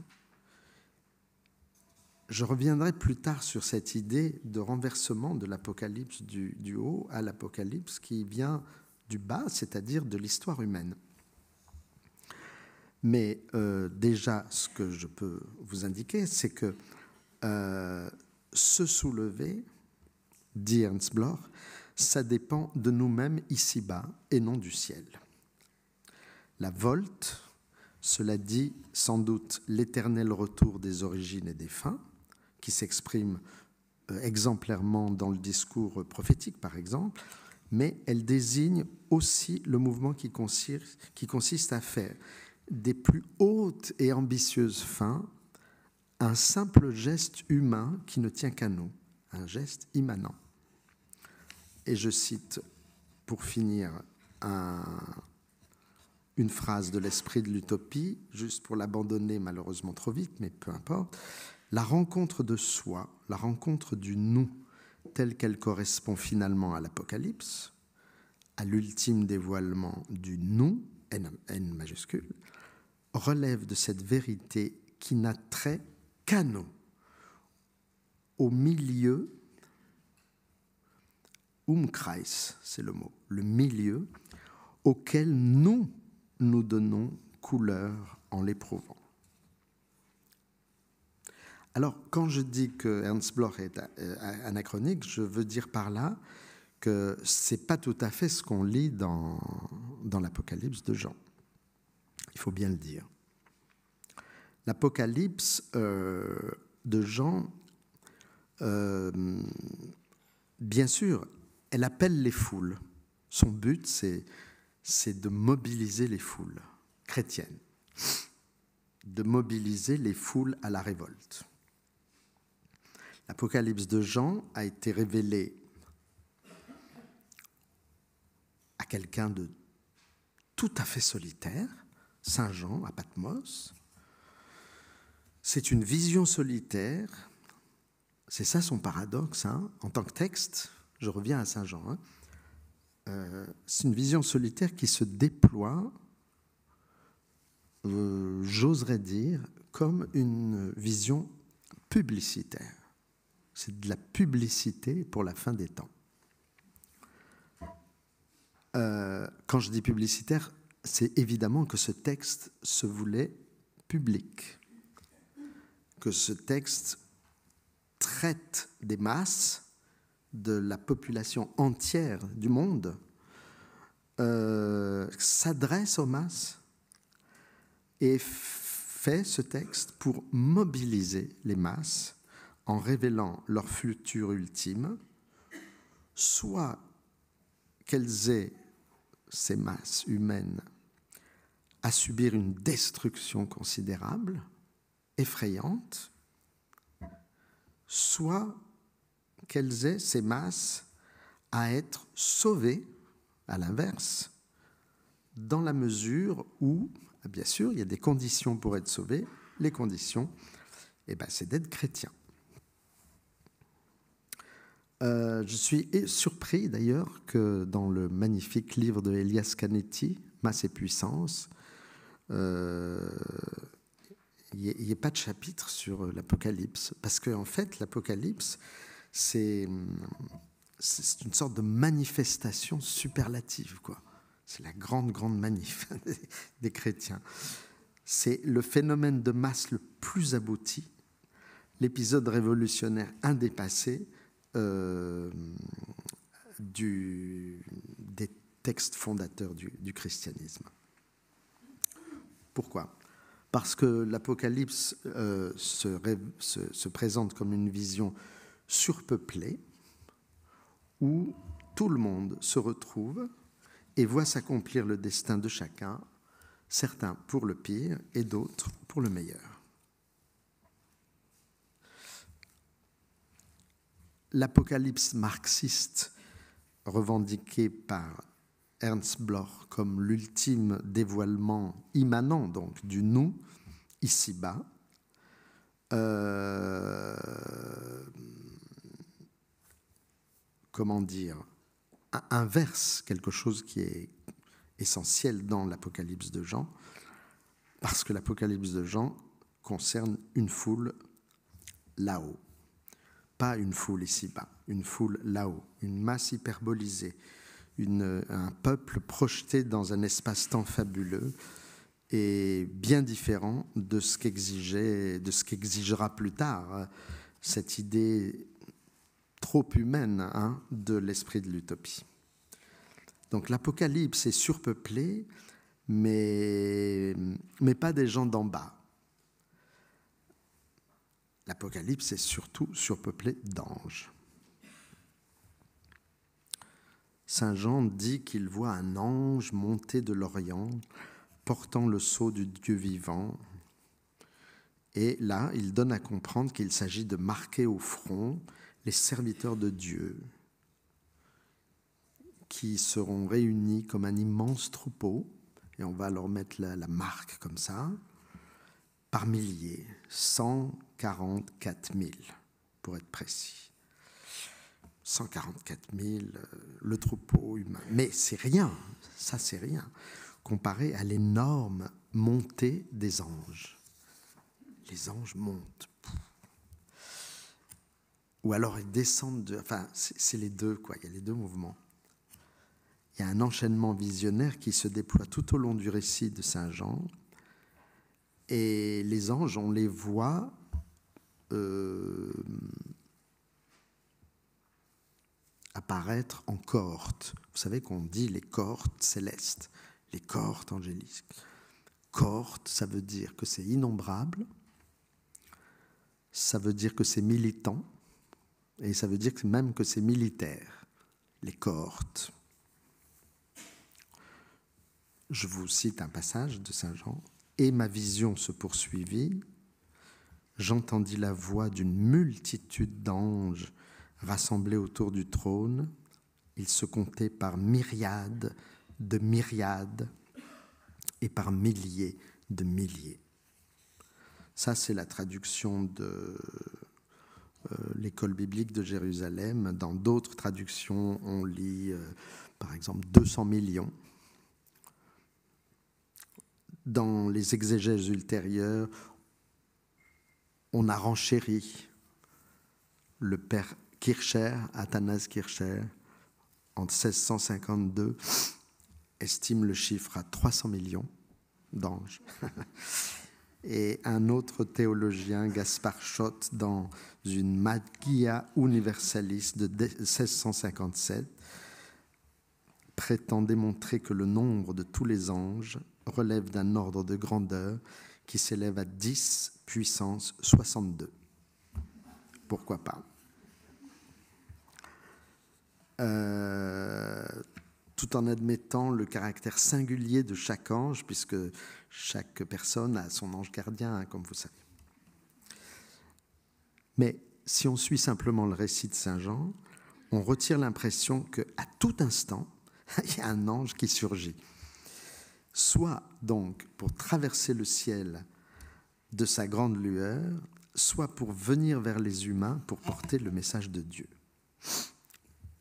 Je reviendrai plus tard sur cette idée de renversement de l'apocalypse du haut à l'apocalypse qui vient du bas, c'est-à-dire de l'histoire humaine. Mais déjà, ce que je peux vous indiquer, c'est que se soulever, dit Ernst Bloch, ça dépend de nous-mêmes ici-bas et non du ciel. La volte, cela dit sans doute l'éternel retour des origines et des fins, qui s'exprime exemplairement dans le discours prophétique, par exemple, mais elle désigne aussi le mouvement qui consiste à faire des plus hautes et ambitieuses fins un simple geste humain qui ne tient qu'à nous, un geste immanent. Et je cite, pour finir, une phrase de l'Esprit de l'utopie, juste pour l'abandonner malheureusement trop vite, mais peu importe. La rencontre de soi, la rencontre du nous, telle qu'elle correspond finalement à l'Apocalypse, à l'ultime dévoilement du nous, N majuscule, relève de cette vérité qui n'a trait qu'à nous, au milieu, Umkreis, c'est le mot, le milieu, auquel nous donnons couleur en l'éprouvant. Alors, quand je dis que Ernst Bloch est anachronique, je veux dire par là que ce n'est pas tout à fait ce qu'on lit dans l'Apocalypse de Jean. Il faut bien le dire. L'Apocalypse de Jean, bien sûr, elle appelle les foules. Son but, c'est de mobiliser les foules chrétiennes, de mobiliser les foules à la révolte. L'Apocalypse de Jean a été révélé à quelqu'un de tout à fait solitaire, Saint Jean à Patmos. C'est une vision solitaire. C'est ça son paradoxe, hein. En tant que texte, je reviens à Saint Jean, hein. C'est une vision solitaire qui se déploie, j'oserais dire, comme une vision publicitaire. C'est de la publicité pour la fin des temps. Quand je dis publicitaire, c'est évidemment que ce texte se voulait public, que ce texte traite des masses, de la population entière du monde, s'adresse aux masses et fait ce texte pour mobiliser les masses en révélant leur futur ultime, soit qu'elles aient, ces masses humaines, à subir une destruction considérable, effrayante, soit qu'elles aient, ces masses, à être sauvées, à l'inverse, dans la mesure où, bien sûr, il y a des conditions pour être sauvé. Les conditions, c'est d'être chrétien. Je suis surpris d'ailleurs que dans le magnifique livre de Elias Canetti, Masse et puissance, il n'y ait pas de chapitre sur l'Apocalypse, parce qu'en fait, l'Apocalypse, c'est une sorte de manifestation superlative, quoi. C'est la grande manif des chrétiens. C'est le phénomène de masse le plus abouti, l'épisode révolutionnaire indépassé des textes fondateurs du christianisme. Pourquoi ? Parce que l'Apocalypse se présente comme une vision surpeuplée où tout le monde se retrouve et voit s'accomplir le destin de chacun, certains pour le pire et d'autres pour le meilleur. L'Apocalypse marxiste, revendiqué par Ernst Bloch comme l'ultime dévoilement immanent donc du nous, ici-bas, inverse quelque chose qui est essentiel dans l'Apocalypse de Jean, parce que l'Apocalypse de Jean concerne une foule là-haut. Pas une foule ici-bas, une foule là-haut, une masse hyperbolisée, un peuple projeté dans un espace-temps fabuleux et bien différent de ce qu'exigera plus tard cette idée trop humaine de l'esprit de l'utopie. Donc l'Apocalypse est surpeuplé, mais pas des gens d'en bas. L'Apocalypse est surtout surpeuplé d'anges. Saint Jean dit qu'il voit un ange monter de l'Orient, portant le sceau du Dieu vivant. Et là, il donne à comprendre qu'il s'agit de marquer au front les serviteurs de Dieu, qui seront réunis comme un immense troupeau, et on va leur mettre la marque comme ça, par milliers, 144 000 pour être précis. 144 000, le troupeau humain. Mais c'est rien, ça c'est rien, comparé à l'énorme montée des anges. Les anges montent. Ou alors ils descendent, c'est les deux, quoi. Il y a les deux mouvements. Il y a un enchaînement visionnaire qui se déploie tout au long du récit de Saint Jean. Et les anges, on les voit apparaître en cohortes. Vous savez qu'on dit les cohortes célestes, les cohortes angéliques. Cohorte, ça veut dire que c'est innombrable, ça veut dire que c'est militant, et ça veut dire même que c'est militaire, les cohortes. Je vous cite un passage de Saint Jean. « Et ma vision se poursuivit, j'entendis la voix d'une multitude d'anges rassemblés autour du trône. Ils se comptaient par myriades de myriades et par milliers de milliers. Ça, c'est la traduction de l'école biblique de Jérusalem. Dans d'autres traductions, on lit, par exemple, 200 millions. Dans les exégèses ultérieures, on a renchéri. Le père Kircher, Athanase Kircher, en 1652, estime le chiffre à 300 millions d'anges. Et un autre théologien, Gaspard Schott, dans une Magia Universalis de 1657, prétend démontrer que le nombre de tous les anges relève d'un ordre de grandeur qui s'élève à 10 puissance 62. Pourquoi pas ? Tout en admettant le caractère singulier de chaque ange, puisque chaque personne a son ange gardien, comme vous savez. Mais si on suit simplement le récit de Saint Jean, on retire l'impression qu'à tout instant, il y a un ange qui surgit. Soit donc pour traverser le ciel de sa grande lueur, soit pour venir vers les humains pour porter le message de Dieu.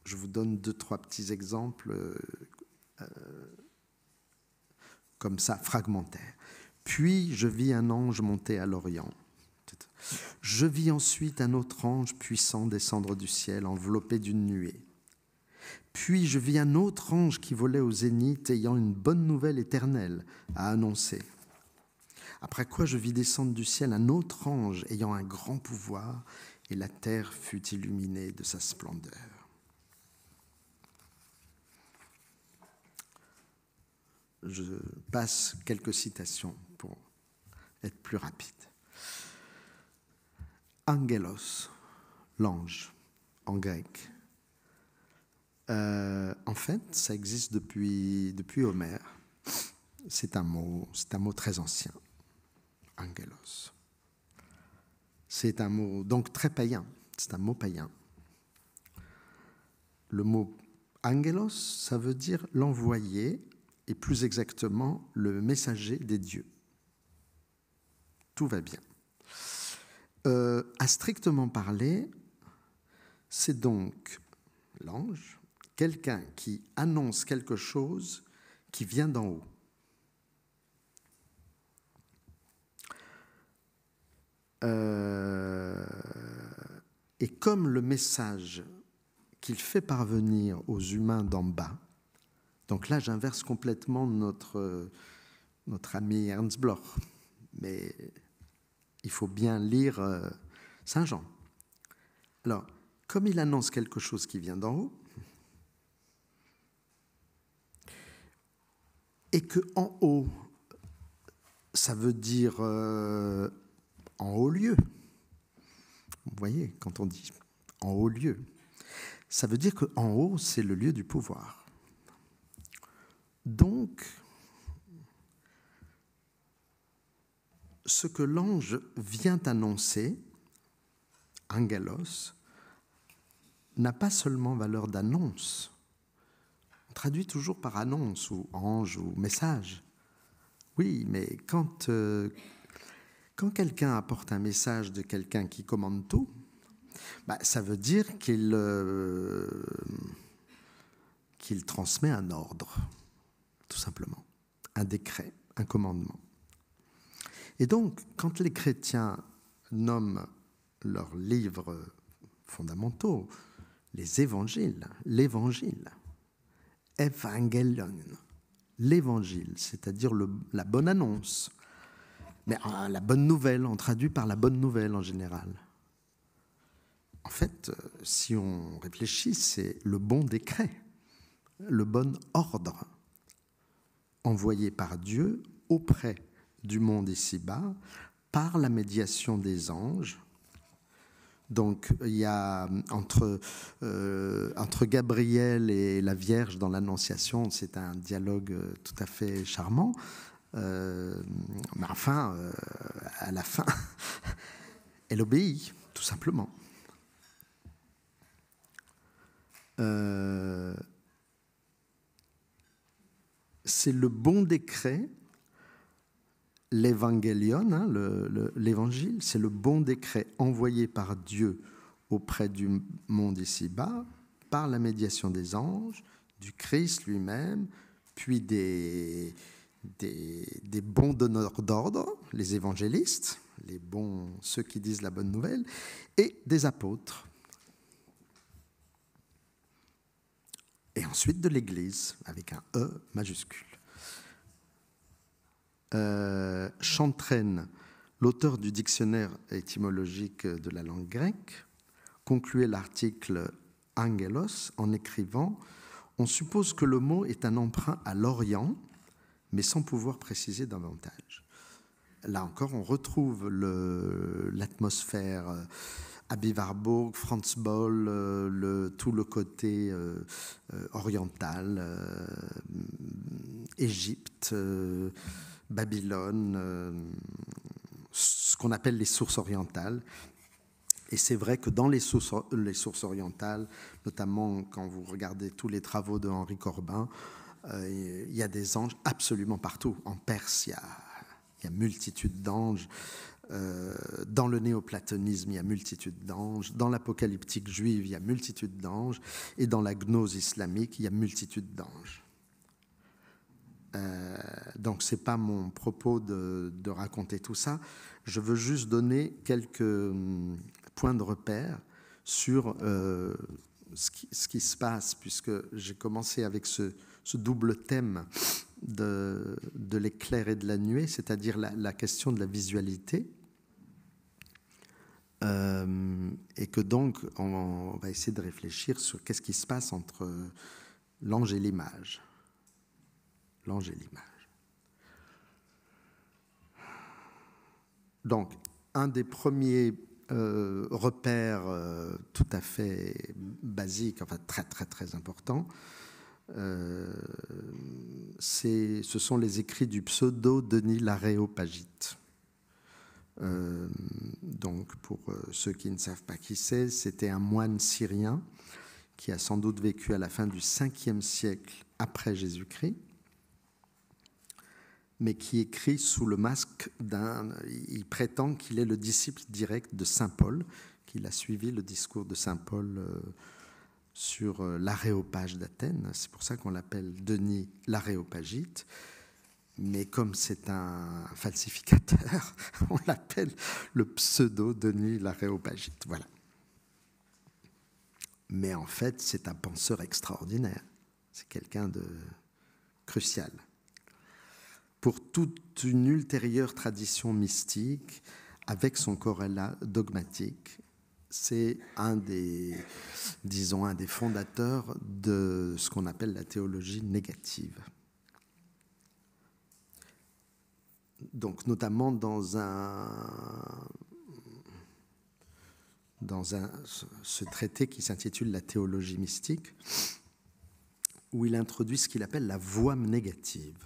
Je vous donne 2-3 petits exemples comme ça, fragmentaires. Puis je vis un ange monter à l'Orient. Je vis ensuite un autre ange puissant descendre du ciel, enveloppé d'une nuée. Puis je vis un autre ange qui volait au zénith, ayant une bonne nouvelle éternelle à annoncer. Après quoi je vis descendre du ciel un autre ange ayant un grand pouvoir, et la terre fut illuminée de sa splendeur. Je passe quelques citations pour être plus rapide. Angelos, l'ange, en grec. En fait, ça existe depuis Homère. C'est un mot très ancien. Angelos. C'est un mot donc très païen. C'est un mot païen. Le mot angelos, ça veut dire l'envoyé, et plus exactement le messager des dieux. Tout va bien. À strictement parler, c'est donc l'ange, quelqu'un qui annonce quelque chose qui vient d'en haut. Et comme le message qu'il fait parvenir aux humains d'en bas, donc là j'inverse complètement notre ami Ernst Bloch, mais il faut bien lire Saint Jean. Alors, comme il annonce quelque chose qui vient d'en haut, et que en haut, ça veut dire en haut lieu. Vous voyez, quand on dit en haut lieu, ça veut dire qu'en haut, c'est le lieu du pouvoir. Donc, ce que l'ange vient annoncer, angelos, n'a pas seulement valeur d'annonce. On traduit toujours par annonce ou ange ou message. Oui, mais quand quelqu'un apporte un message de quelqu'un qui commande tout, ça veut dire qu'il transmet un ordre, tout simplement, un décret, un commandement. Et donc, quand les chrétiens nomment leurs livres fondamentaux, les évangiles, l'évangile, evangelion, l'évangile, c'est-à-dire la bonne annonce, mais la bonne nouvelle, on traduit par la bonne nouvelle en général. En fait, si on réfléchit, c'est le bon décret, le bon ordre envoyé par Dieu auprès du monde ici-bas par la médiation des anges. Donc, il y a entre Gabriel et la Vierge dans l'Annonciation, c'est un dialogue tout à fait charmant. Mais enfin, à la fin, elle obéit, tout simplement. C'est le bon décret l'évangélion, hein, l'évangile, c'est le bon décret envoyé par Dieu auprès du monde ici-bas, par la médiation des anges, du Christ lui-même, puis des bons donneurs d'ordre, les évangélistes, ceux qui disent la bonne nouvelle, et des apôtres. Et ensuite de l'Église, avec un E majuscule. Chantraine, l'auteur du dictionnaire étymologique de la langue grecque, concluait l'article Angelos en écrivant « On suppose que le mot est un emprunt à l'Orient, mais sans pouvoir préciser davantage. » Là encore, on retrouve l'atmosphère Aby Warburg, Franz Boll, tout le côté oriental, Égypte, Babylone, ce qu'on appelle les sources orientales. Et c'est vrai que dans les sources orientales, notamment quand vous regardez tous les travaux de Henri Corbin, il y a des anges absolument partout. En Perse, il y a multitude d'anges. Dans le néoplatonisme, il y a multitude d'anges. Dans l'apocalyptique juive, il y a multitude d'anges. Et dans la gnose islamique, il y a multitude d'anges. Donc, ce n'est pas mon propos de raconter tout ça. Je veux juste donner quelques points de repère sur ce qui se passe, puisque j'ai commencé avec ce double thème de l'éclair et de la nuée, c'est-à-dire la question de la visualité. Et que donc, on va essayer de réfléchir sur qu'est-ce qui se passe entre l'ange et l'image. L'ange et l'image. Donc, un des premiers repères tout à fait basiques, enfin très très très important, ce sont les écrits du pseudo-Denis l'Aréopagite. Donc, pour ceux qui ne savent pas qui c'est, c'était un moine syrien qui a sans doute vécu à la fin du 5e siècle après Jésus-Christ, mais qui écrit sous le masque il prétend qu'il est le disciple direct de saint Paul, qu'il a suivi le discours de saint Paul sur l'Aréopage d'Athènes. C'est pour ça qu'on l'appelle Denis l'Aréopagite. Mais comme c'est un falsificateur, on l'appelle le pseudo-Denis l'Aréopagite. Voilà. Mais en fait, c'est un penseur extraordinaire. C'est quelqu'un de crucial. Pour toute une ultérieure tradition mystique, avec son corrélat dogmatique, c'est un des fondateurs de ce qu'on appelle la théologie négative. Donc, notamment dans ce traité qui s'intitule La théologie mystique, où il introduit ce qu'il appelle la voie négative.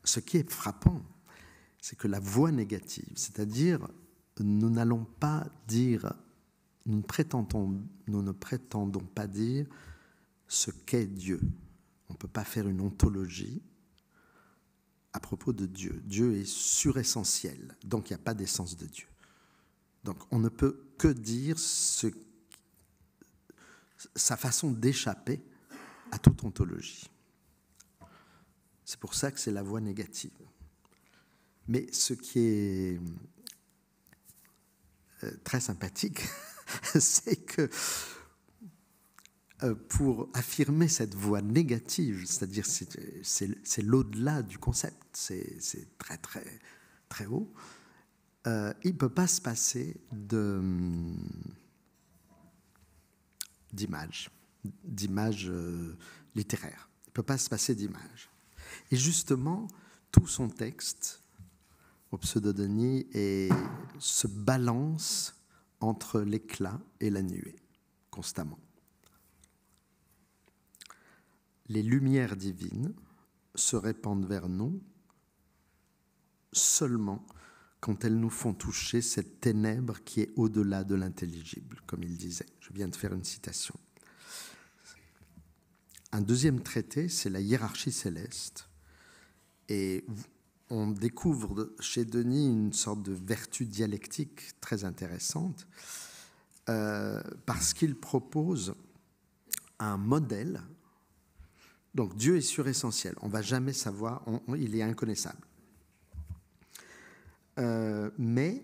Ce qui est frappant, c'est que la voie négative, c'est-à-dire nous n'allons pas dire, nous ne prétendons pas dire ce qu'est Dieu. On ne peut pas faire une ontologie à propos de Dieu. Dieu est suressentiel, donc il n'y a pas d'essence de Dieu. Donc on ne peut que dire sa façon d'échapper à toute ontologie. C'est pour ça que c'est la voie négative. Mais ce qui est très sympathique, c'est que pour affirmer cette voie négative, c'est-à-dire c'est l'au-delà du concept, c'est très très très haut, il ne peut pas se passer d'images littéraires. Il ne peut pas se passer d'images. Et justement, tout son texte au pseudo-Denis se balance entre l'éclat et la nuée, constamment. Les lumières divines se répandent vers nous seulement quand elles nous font toucher cette ténèbre qui est au-delà de l'intelligible, comme il disait. Je viens de faire une citation. Un deuxième traité, c'est la hiérarchie céleste. Et on découvre chez Denis une sorte de vertu dialectique très intéressante parce qu'il propose un modèle. Donc Dieu est suressentiel, on ne va jamais savoir, il est inconnaissable. Mais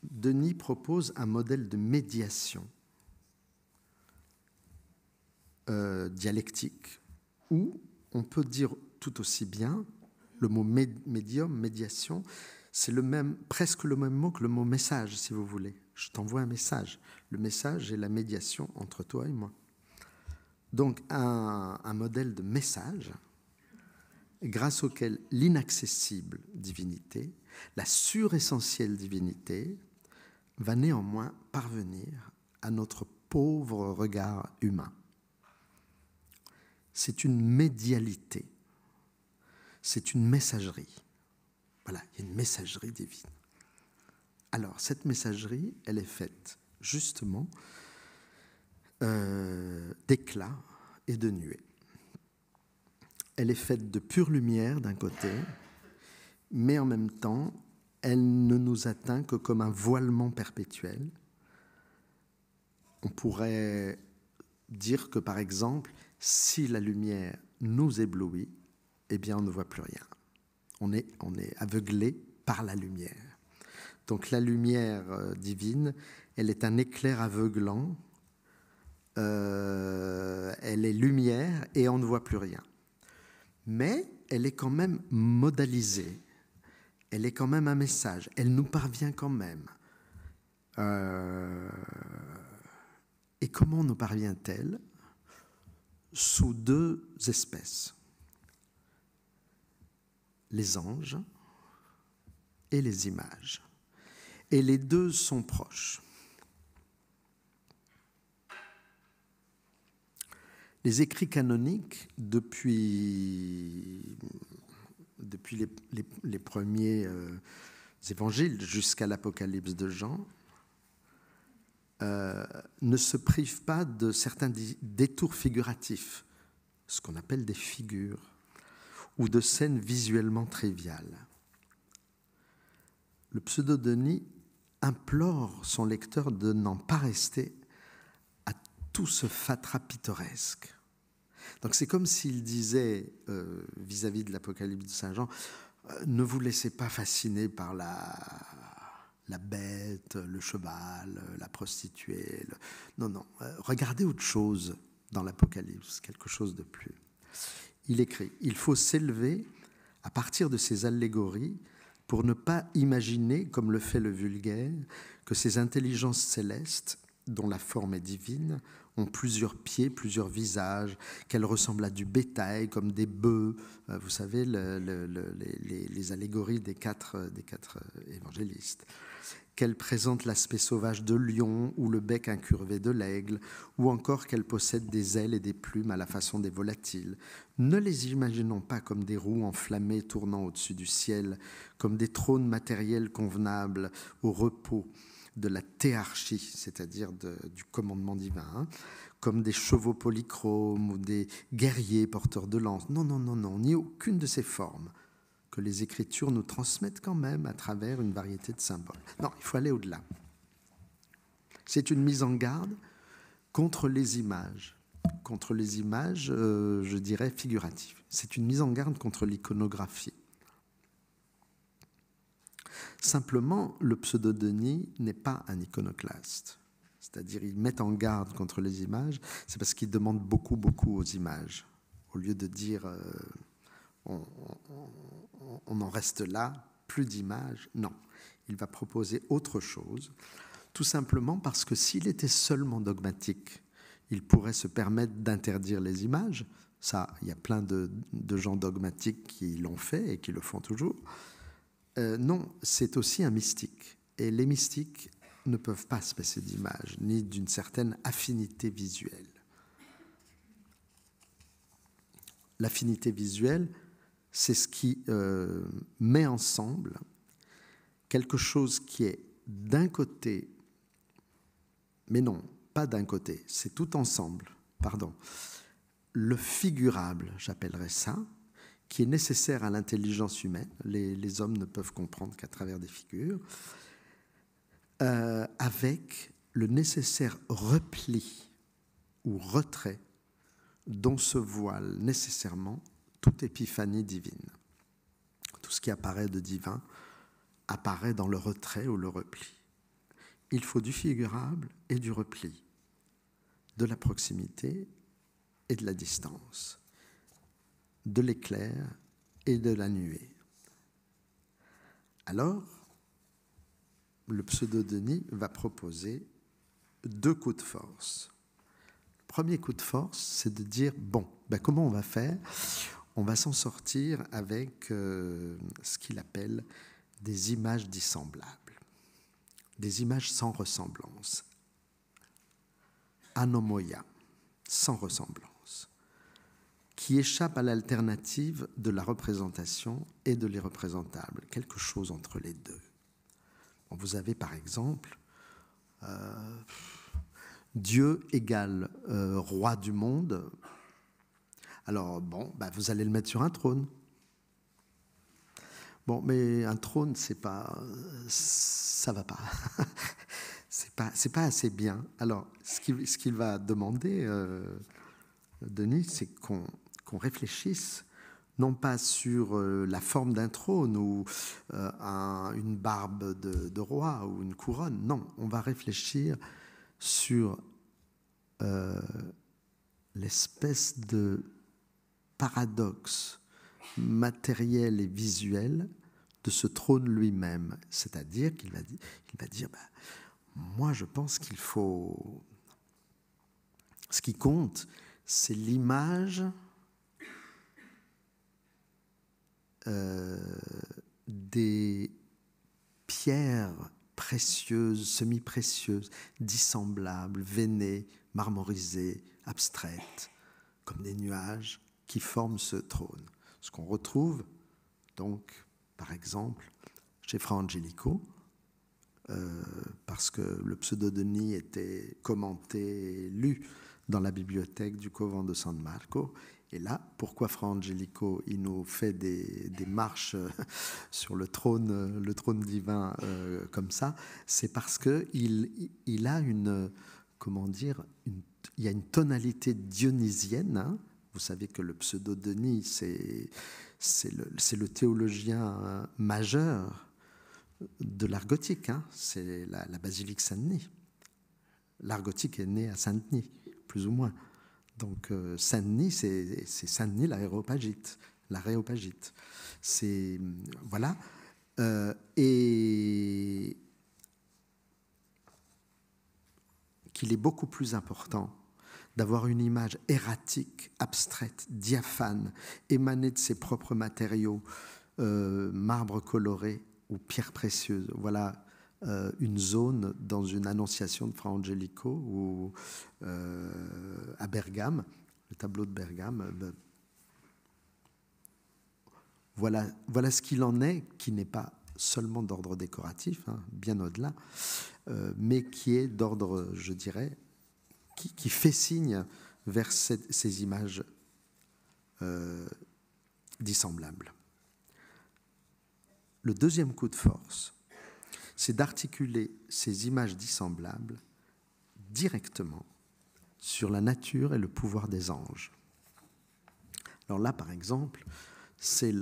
Denis propose un modèle de médiation dialectique où on peut dire tout aussi bien le mot médium, médiation, c'est presque le même mot que le mot message, si vous voulez. Je t'envoie un message. Le message est la médiation entre toi et moi. Donc un modèle de message grâce auquel l'inaccessible divinité, la suressentielle divinité, va néanmoins parvenir à notre pauvre regard humain. C'est une médialité, c'est une messagerie. Voilà, il y a une messagerie divine. Alors, cette messagerie, elle est faite justement d'éclats et de nuées. Elle est faite de pure lumière d'un côté, mais en même temps, elle ne nous atteint que comme un voilement perpétuel. On pourrait dire que, par exemple, si la lumière nous éblouit, eh bien, on ne voit plus rien. On est aveuglé par la lumière. Donc, la lumière divine, elle est un éclair aveuglant. Elle est lumière et on ne voit plus rien. Mais elle est quand même modalisée. Elle est quand même un message. Elle nous parvient quand même. Et comment nous parvient-elle ? Sous deux espèces. Les anges et les images. Et les deux sont proches. Les écrits canoniques, depuis les premiers évangiles jusqu'à l'Apocalypse de Jean, ne se privent pas de certains détours figuratifs, ce qu'on appelle des figures, ou de scènes visuellement triviales. Le pseudo-Denis implore son lecteur de n'en pas rester à tout ce fatras pittoresque. Donc c'est comme s'il disait, vis-à-vis de l'Apocalypse de Saint Jean, ne vous laissez pas fasciner par la bête, le cheval, la prostituée. Non, regardez autre chose dans l'Apocalypse, quelque chose de plus. Il écrit, il faut s'élever à partir de ces allégories pour ne pas imaginer, comme le fait le vulgaire, que ces intelligences célestes, dont la forme est divine, ont plusieurs pieds, plusieurs visages, qu'elles ressemblent à du bétail, comme des bœufs. Vous savez, les allégories des quatre évangélistes. Qu'elles présentent l'aspect sauvage de lion ou le bec incurvé de l'aigle, ou encore qu'elles possèdent des ailes et des plumes à la façon des volatiles. Ne les imaginons pas comme des roues enflammées tournant au-dessus du ciel, comme des trônes matériels convenables au repos de la théarchie, c'est-à-dire du commandement divin, comme des chevaux polychromes ou des guerriers porteurs de lances. Non, ni aucune de ces formes que les Écritures nous transmettent quand même à travers une variété de symboles. Non, il faut aller au-delà. C'est une mise en garde contre les images, je dirais, figuratives. C'est une mise en garde contre l'iconographie. Simplement, le pseudo-Denis n'est pas un iconoclaste. C'est-à-dire, il met en garde contre les images, c'est parce qu'il demande beaucoup aux images. Au lieu de dire on en reste là, plus d'images, non. Il va proposer autre chose, tout simplement parce que s'il était seulement dogmatique, il pourrait se permettre d'interdire les images. Ça, il y a plein de gens dogmatiques qui l'ont fait et qui le font toujours. Non, c'est aussi un mystique. Et les mystiques ne peuvent pas se passer d'images, ni d'une certaine affinité visuelle. L'affinité visuelle, c'est ce qui met ensemble quelque chose qui est d'un côté, mais non, pas d'un côté, c'est tout ensemble, pardon. Le figurable, j'appellerais ça, qui est nécessaire à l'intelligence humaine. Les hommes ne peuvent comprendre qu'à travers des figures, avec le nécessaire repli ou retrait dont se voile nécessairement toute épiphanie divine. Tout ce qui apparaît de divin apparaît dans le retrait ou le repli. Il faut du figurable et du repli, de la proximité et de la distance, de l'éclair et de la nuée. Alors, le pseudo-Denis va proposer 2 coups de force. Le premier coup de force, c'est de dire, bon, comment on va faire ? On va s'en sortir avec ce qu'il appelle des images dissemblables, des images sans ressemblance, anomoia, sans ressemblance, qui échappent à l'alternative de la représentation et de l'irreprésentable, quelque chose entre les deux. Bon, vous avez par exemple Dieu égale roi du monde. Alors bon, vous allez le mettre sur un trône. Bon, mais un trône, ça va pas. c'est pas assez bien. Alors, ce qu'il va demander, Denis, c'est qu'on réfléchisse non pas sur la forme d'un trône ou une barbe de roi ou une couronne. Non, on va réfléchir sur l'espèce de paradoxe matériel et visuel de ce trône lui-même. C'est-à-dire qu'il va dire, moi je pense qu'il faut... Ce qui compte, c'est l'image des pierres précieuses, semi-précieuses, dissemblables, veinées, marmorisées, abstraites, comme des nuages qui forment ce trône. Ce qu'on retrouve, donc, par exemple, chez Fra Angelico, parce que le pseudo-Denis était commenté et lu dans la bibliothèque du couvent de San Marco. Et là, pourquoi Fra Angelico il nous fait des marches sur le trône divin comme ça? C'est parce qu'il a il y a une tonalité dionysienne. Hein. Vous savez que le pseudo-Denis, c'est le théologien majeur de l'art gothique. Hein. C'est la basilique Saint-Denis. L'art gothique est né à Saint-Denis, plus ou moins. Donc Saint-Denis, c'est Saint-Denis l'aréopagite. C'est voilà. Et qu'il est beaucoup plus important d'avoir une image erratique, abstraite, diaphane, émanée de ses propres matériaux, marbre coloré ou pierres précieuses. Voilà une zone dans une annonciation de Fra Angelico ou à Bergame, le tableau de Bergame. Voilà ce qu'il en est, qui n'est pas seulement d'ordre décoratif, hein, bien au-delà, mais qui est d'ordre, je dirais, qui fait signe vers ces images dissemblables. Le deuxième coup de force, c'est d'articuler ces images dissemblables directement sur la nature et le pouvoir des anges. Alors là, par exemple, c'est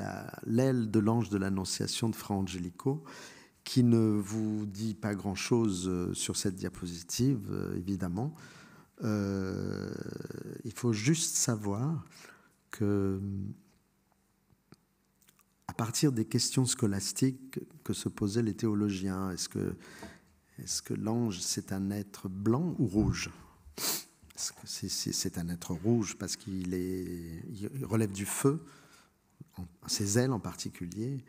l'aile de l'ange de l'Annonciation de Fra Angelico qui ne vous dit pas grand-chose sur cette diapositive, évidemment. Il faut juste savoir que, à partir des questions scolastiques que se posaient les théologiens, est-ce que l'ange, c'est un être blanc ou rouge ? Est-ce que c'est un être rouge parce qu'il relève du feu, ses ailes en particulier,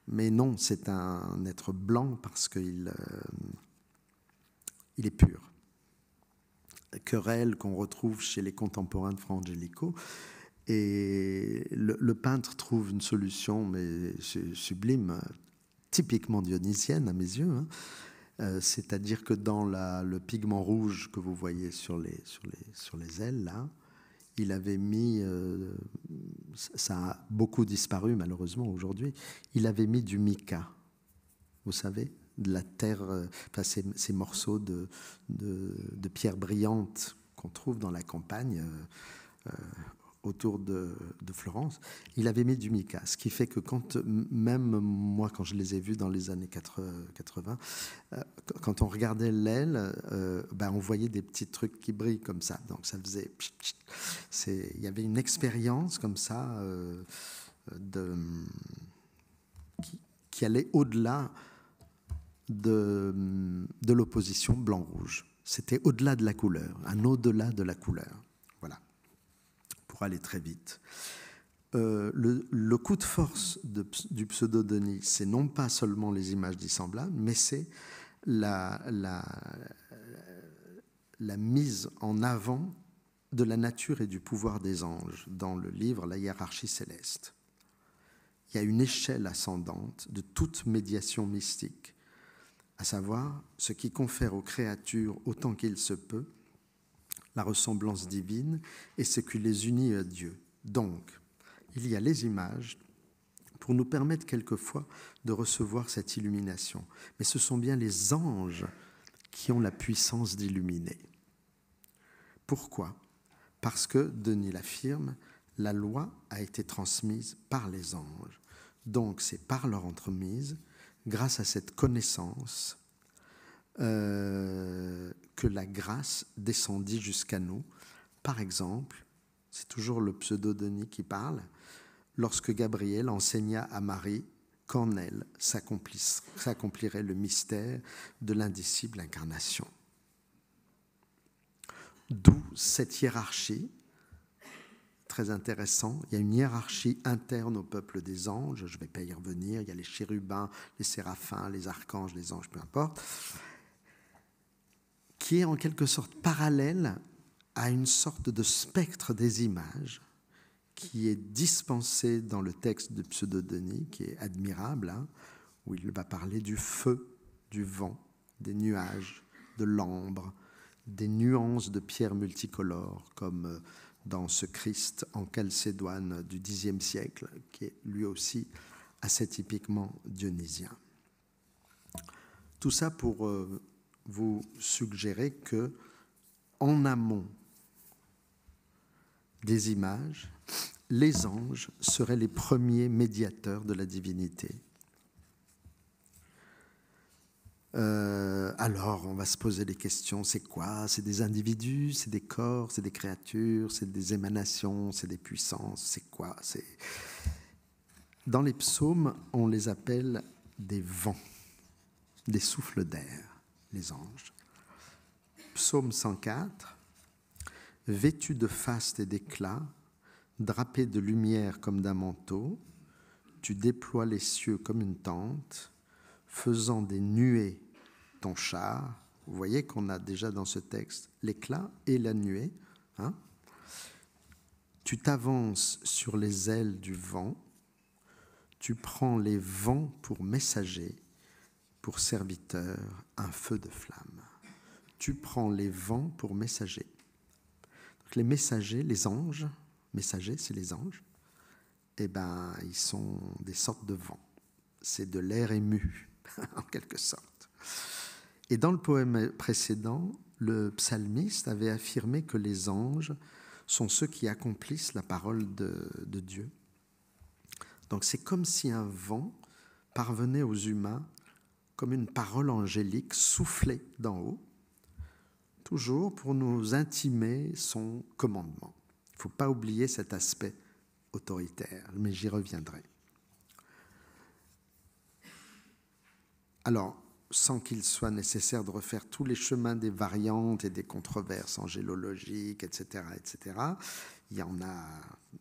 mais non, c'est un être blanc parce qu'il est pur. Querelle qu'on retrouve chez les contemporains de Fra Angelico. Et le peintre trouve une solution, mais sublime, typiquement dionysienne à mes yeux. Hein. C'est-à-dire que dans le pigment rouge que vous voyez sur les ailes, là, il avait mis ça a beaucoup disparu malheureusement aujourd'hui, il avait mis du mica, vous savez, de la terre, ces morceaux de pierre brillante qu'on trouve dans la campagne autour de Florence. Il avait mis du mica, ce qui fait que même moi, quand je les ai vus dans les années 80, quand on regardait l'aile, on voyait des petits trucs qui brillent comme ça. Donc ça faisait... Il y avait une expérience comme ça qui allait au-delà de l'opposition blanc-rouge. C'était au-delà de la couleur, un au-delà de la couleur. Voilà, pour aller très vite. Le coup de force du pseudo-Denis, c'est non pas seulement les images dissemblables, mais c'est la mise en avant de la nature et du pouvoir des anges dans le livre La hiérarchie céleste. Il y a une échelle ascendante de toute médiation mystique, à savoir ce qui confère aux créatures autant qu'il se peut la ressemblance divine et ce qui les unit à Dieu. Donc, il y a les images pour nous permettre quelquefois de recevoir cette illumination. Mais ce sont bien les anges qui ont la puissance d'illuminer. Pourquoi ? Parce que, Denis l'affirme, la loi a été transmise par les anges. Donc, c'est par leur entremise, grâce à cette connaissance, que la grâce descendit jusqu'à nous. Par exemple, c'est toujours le pseudo-Denis qui parle, lorsque Gabriel enseigna à Marie qu'en elle s'accomplirait le mystère de l'indicible incarnation. D'où cette hiérarchie, très intéressant. Il y a une hiérarchie interne au peuple des anges, je ne vais pas y revenir, il y a les chérubins, les séraphins, les archanges, les anges, peu importe, qui est en quelque sorte parallèle à une sorte de spectre des images qui est dispensé dans le texte de Pseudo-Denis, qui est admirable, où il va parler du feu, du vent, des nuages, de l'ambre, des nuances de pierres multicolores, comme dans ce Christ en Chalcédoine du Xe siècle, qui est lui aussi assez typiquement dionysien. Tout ça pour vous suggérer que, en amont des images, les anges seraient les premiers médiateurs de la divinité. Alors, on va se poser des questions. C'est quoi ? C'est des individus, c'est des corps, c'est des créatures, c'est des émanations, c'est des puissances. C'est quoi ? Dans les psaumes, on les appelle des vents, des souffles d'air, les anges. Psaume 104, « Vêtus de faste et d'éclat, drapés de lumière comme d'un manteau, tu déploies les cieux comme une tente, faisant des nuées ton char. » Vous voyez qu'on a déjà dans ce texte l'éclat et la nuée. Tu t'avances sur les ailes du vent, tu prends les vents pour messagers, pour serviteurs, un feu de flamme. Tu prends les vents pour messagers. Donc les messagers, les anges, messagers, c'est les anges, ils sont des sortes de vents. C'est de l'air ému, en quelque sorte. Et dans le poème précédent, le psalmiste avait affirmé que les anges sont ceux qui accomplissent la parole de Dieu. Donc c'est comme si un vent parvenait aux humains comme une parole angélique soufflée d'en haut, toujours pour nous intimer son commandement. Il ne faut pas oublier cet aspect autoritaire, mais j'y reviendrai. Alors, sans qu'il soit nécessaire de refaire tous les chemins des variantes et des controverses angélologiques, etc., etc., il y en a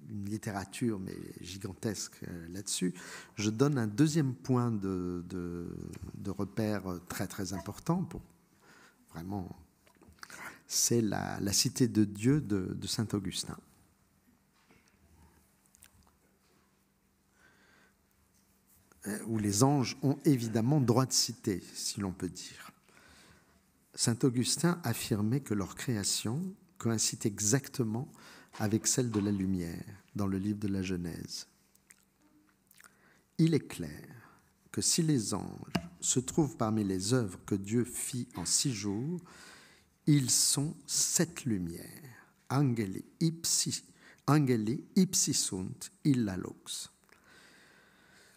une littérature mais gigantesque là-dessus. Je donne un deuxième point de repère très très important pour vraiment, c'est la cité de Dieu de saint Augustin. Où les anges ont évidemment droit de cité, si l'on peut dire. Saint Augustin affirmait que leur création coïncide exactement avec celle de la lumière dans le livre de la Genèse. Il est clair que si les anges se trouvent parmi les œuvres que Dieu fit en 6 jours, ils sont 7 lumières, angeli ipsi sunt illa lux.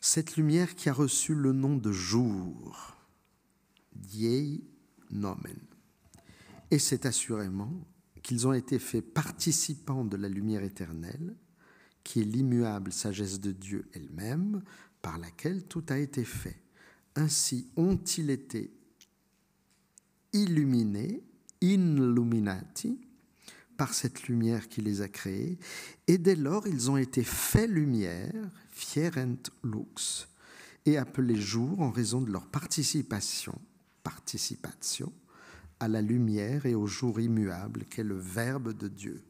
Cette lumière qui a reçu le nom de jour, diei nomen. Et c'est assurément qu'ils ont été faits participants de la lumière éternelle, qui est l'immuable sagesse de Dieu elle-même, par laquelle tout a été fait. Ainsi ont-ils été illuminés, illuminati, par cette lumière qui les a créés, et dès lors ils ont été faits lumière, fierent lux, et appelés jour en raison de leur participation à la lumière et au jour immuable qu'est le Verbe de Dieu.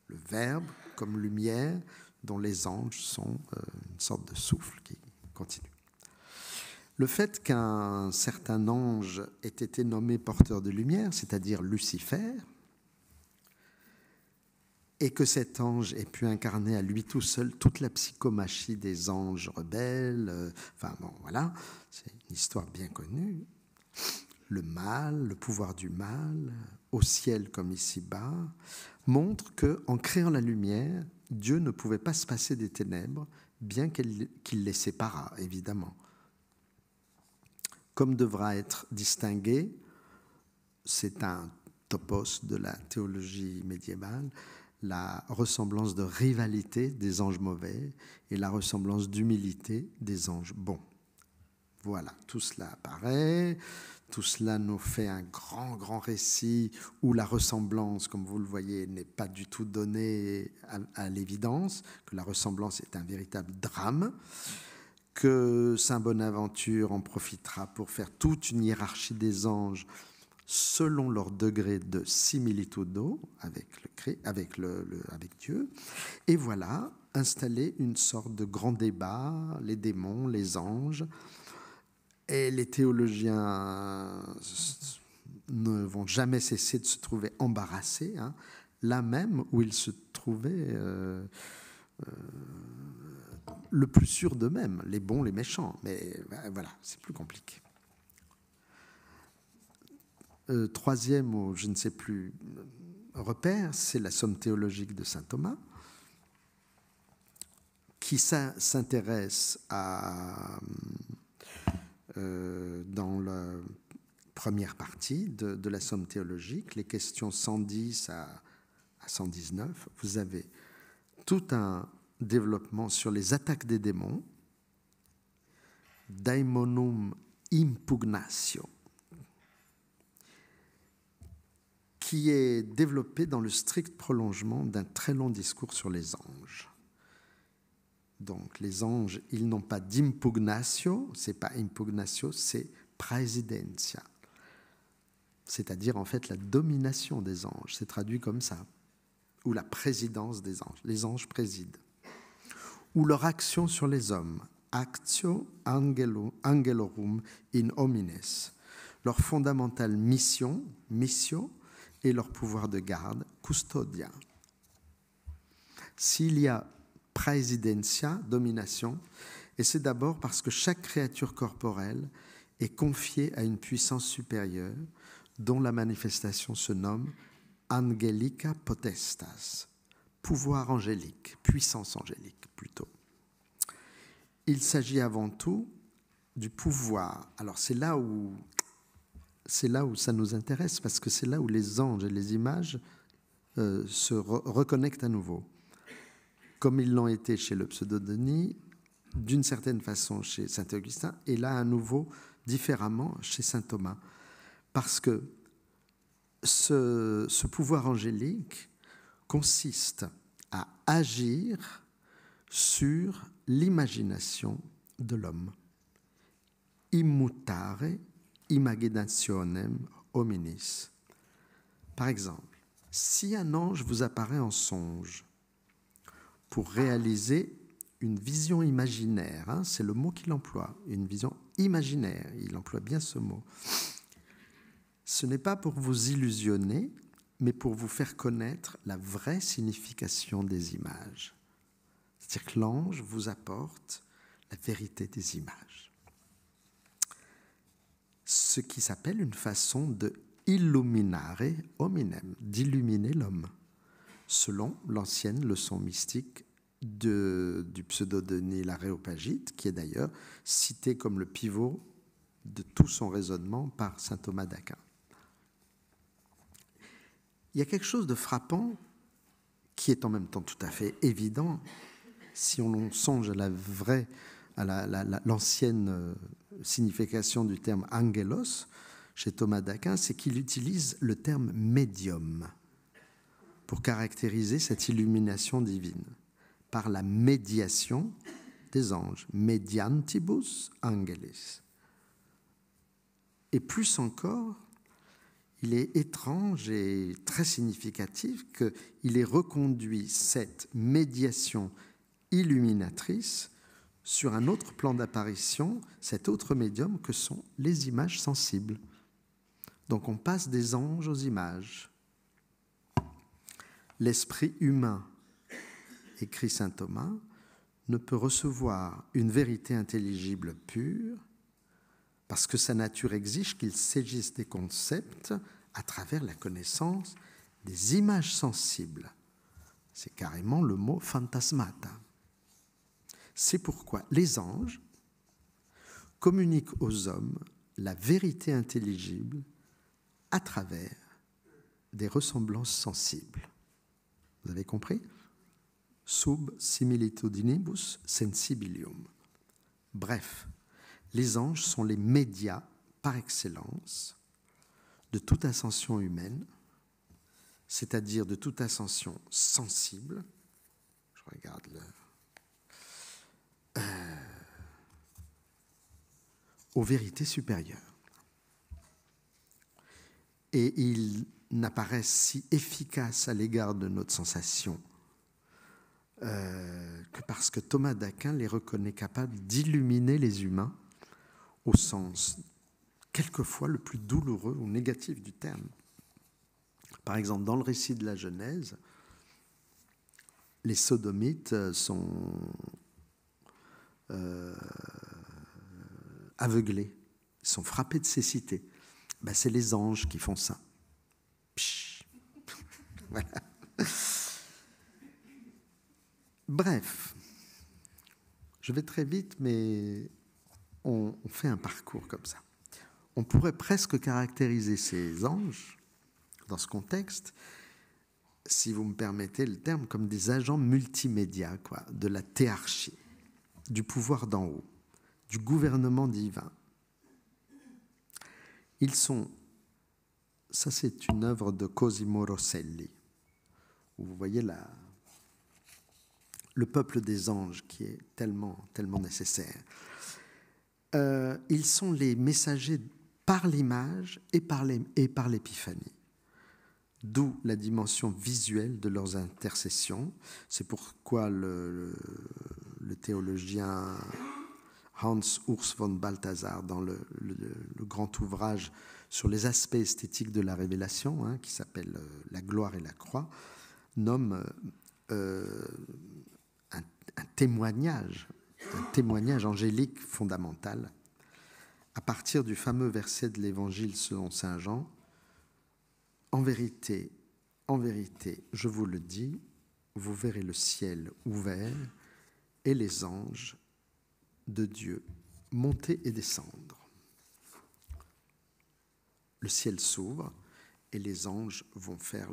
Le Verbe comme lumière dont les anges sont une sorte de souffle qui continue. Le fait qu'un certain ange ait été nommé porteur de lumière, c'est-à-dire Lucifer, et que cet ange ait pu incarner à lui tout seul toute la psychomachie des anges rebelles, voilà, c'est une histoire bien connue. Le mal, le pouvoir du mal, au ciel comme ici-bas, montre qu'en créant la lumière, Dieu ne pouvait pas se passer des ténèbres, bien qu'il les séparât, évidemment. Comme devra être distingué, c'est un topos de la théologie médiévale, la ressemblance de rivalité des anges mauvais et la ressemblance d'humilité des anges bons. Voilà, tout cela apparaît, tout cela nous fait un grand récit où la ressemblance, comme vous le voyez, n'est pas du tout donnée à l'évidence, que la ressemblance est un véritable drame, que saint Bonaventure en profitera pour faire toute une hiérarchie des anges selon leur degré de similitudo avec Dieu. Et voilà, installer une sorte de grand débat, les démons, les anges. Et les théologiens ne vont jamais cesser de se trouver embarrassés, là même où ils se trouvaient le plus sûr d'eux-mêmes, les bons, les méchants. Mais voilà, c'est plus compliqué. Troisième, ou je ne sais plus, repère, c'est la somme théologique de saint Thomas, qui s'intéresse dans la première partie de la somme théologique, les questions 110 à 119. Vous avez tout un développement sur les attaques des démons, Daemonum impugnatio, qui est développé dans le strict prolongement d'un très long discours sur les anges. Donc les anges, ils n'ont pas d'impugnatio, c'est pas impugnatio, c'est praesidentia. C'est-à-dire en fait la domination des anges, c'est traduit comme ça, ou la présidence des anges. Les anges président. Ou leur action sur les hommes, actio angelorum in homines. Leur fondamentale mission, missio, et leur pouvoir de garde, custodia. S'il y a praesidentia, domination, et c'est d'abord parce que chaque créature corporelle est confiée à une puissance supérieure dont la manifestation se nomme angelica potestas, pouvoir angélique, puissance angélique plutôt. Il s'agit avant tout du pouvoir. Alors c'est là où ça nous intéresse, parce que c'est là où les anges et les images se reconnectent à nouveau. Comme ils l'ont été chez le Pseudo-Denis, d'une certaine façon chez saint Augustin, et là à nouveau différemment chez saint Thomas. Parce que ce pouvoir angélique consiste à agir sur l'imagination de l'homme. Immutare imaginationem hominis. Par exemple, si un ange vous apparaît en songe pour réaliser une vision imaginaire, c'est le mot qu'il emploie, une vision imaginaire, il emploie bien ce mot. Ce n'est pas pour vous illusionner, mais pour vous faire connaître la vraie signification des images. C'est-à-dire que l'ange vous apporte la vérité des images. Ce qui s'appelle une façon de illuminare hominem, d'illuminer l'homme, selon l'ancienne leçon mystique du pseudo-Denis l'Aréopagite, qui est d'ailleurs cité comme le pivot de tout son raisonnement par saint Thomas d'Aquin. Il y a quelque chose de frappant qui est en même temps tout à fait évident si on songe à l'ancienne signification du terme angelos chez Thomas d'Aquin, c'est qu'il utilise le terme médium pour caractériser cette illumination divine par la médiation des anges, mediantibus angelis. Et plus encore, il est étrange et très significatif qu'il ait reconduit cette médiation illuminatrice sur un autre plan d'apparition, cet autre médium que sont les images sensibles. Donc on passe des anges aux images. L'esprit humain, écrit saint Thomas, ne peut recevoir une vérité intelligible pure parce que sa nature exige qu'il saisisse des concepts à travers la connaissance des images sensibles. C'est carrément le mot phantasmata. C'est pourquoi les anges communiquent aux hommes la vérité intelligible à travers des ressemblances sensibles. Vous avez compris ? Sub similitudinibus sensibilium. Bref, les anges sont les médias par excellence de toute ascension humaine, c'est-à-dire de toute ascension sensible. Je regarde aux vérités supérieures. Et ils n'apparaissent si efficaces à l'égard de notre sensation que parce que Thomas d'Aquin les reconnaît capables d'illuminer les humains au sens quelquefois le plus douloureux ou négatif du terme. Par exemple, dans le récit de la Genèse, les sodomites sont aveuglés, sont frappés de cécité. Ben, c'est les anges qui font ça. Psh. Voilà. Bref, je vais très vite, mais on fait un parcours comme ça. On pourrait presque caractériser ces anges, dans ce contexte, si vous me permettez le terme, comme des agents multimédia, de la théarchie, du pouvoir d'en haut, du gouvernement divin. Ils sont, ça c'est une œuvre de Cosimo Rosselli, où vous voyez le peuple des anges qui est tellement, tellement nécessaire. Ils sont les messagers par l'image et par l'épiphanie. D'où la dimension visuelle de leurs intercessions. C'est pourquoi le théologien Hans Urs von Balthasar, dans le grand ouvrage sur les aspects esthétiques de la révélation, qui s'appelle « La gloire et la croix », nomme un témoignage angélique fondamental à partir du fameux verset de l'Évangile selon saint Jean. En vérité, je vous le dis, vous verrez le ciel ouvert et les anges de Dieu monter et descendre. Le ciel s'ouvre et les anges vont faire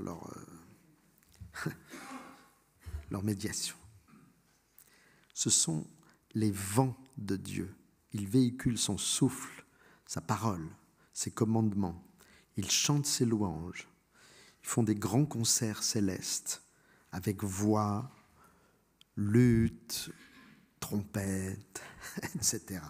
leur médiation. Ce sont les vents de Dieu. Il véhicule son souffle, sa parole, ses commandements. Ils chantent ses louanges. Ils font des grands concerts célestes avec voix, luth, trompette, etc.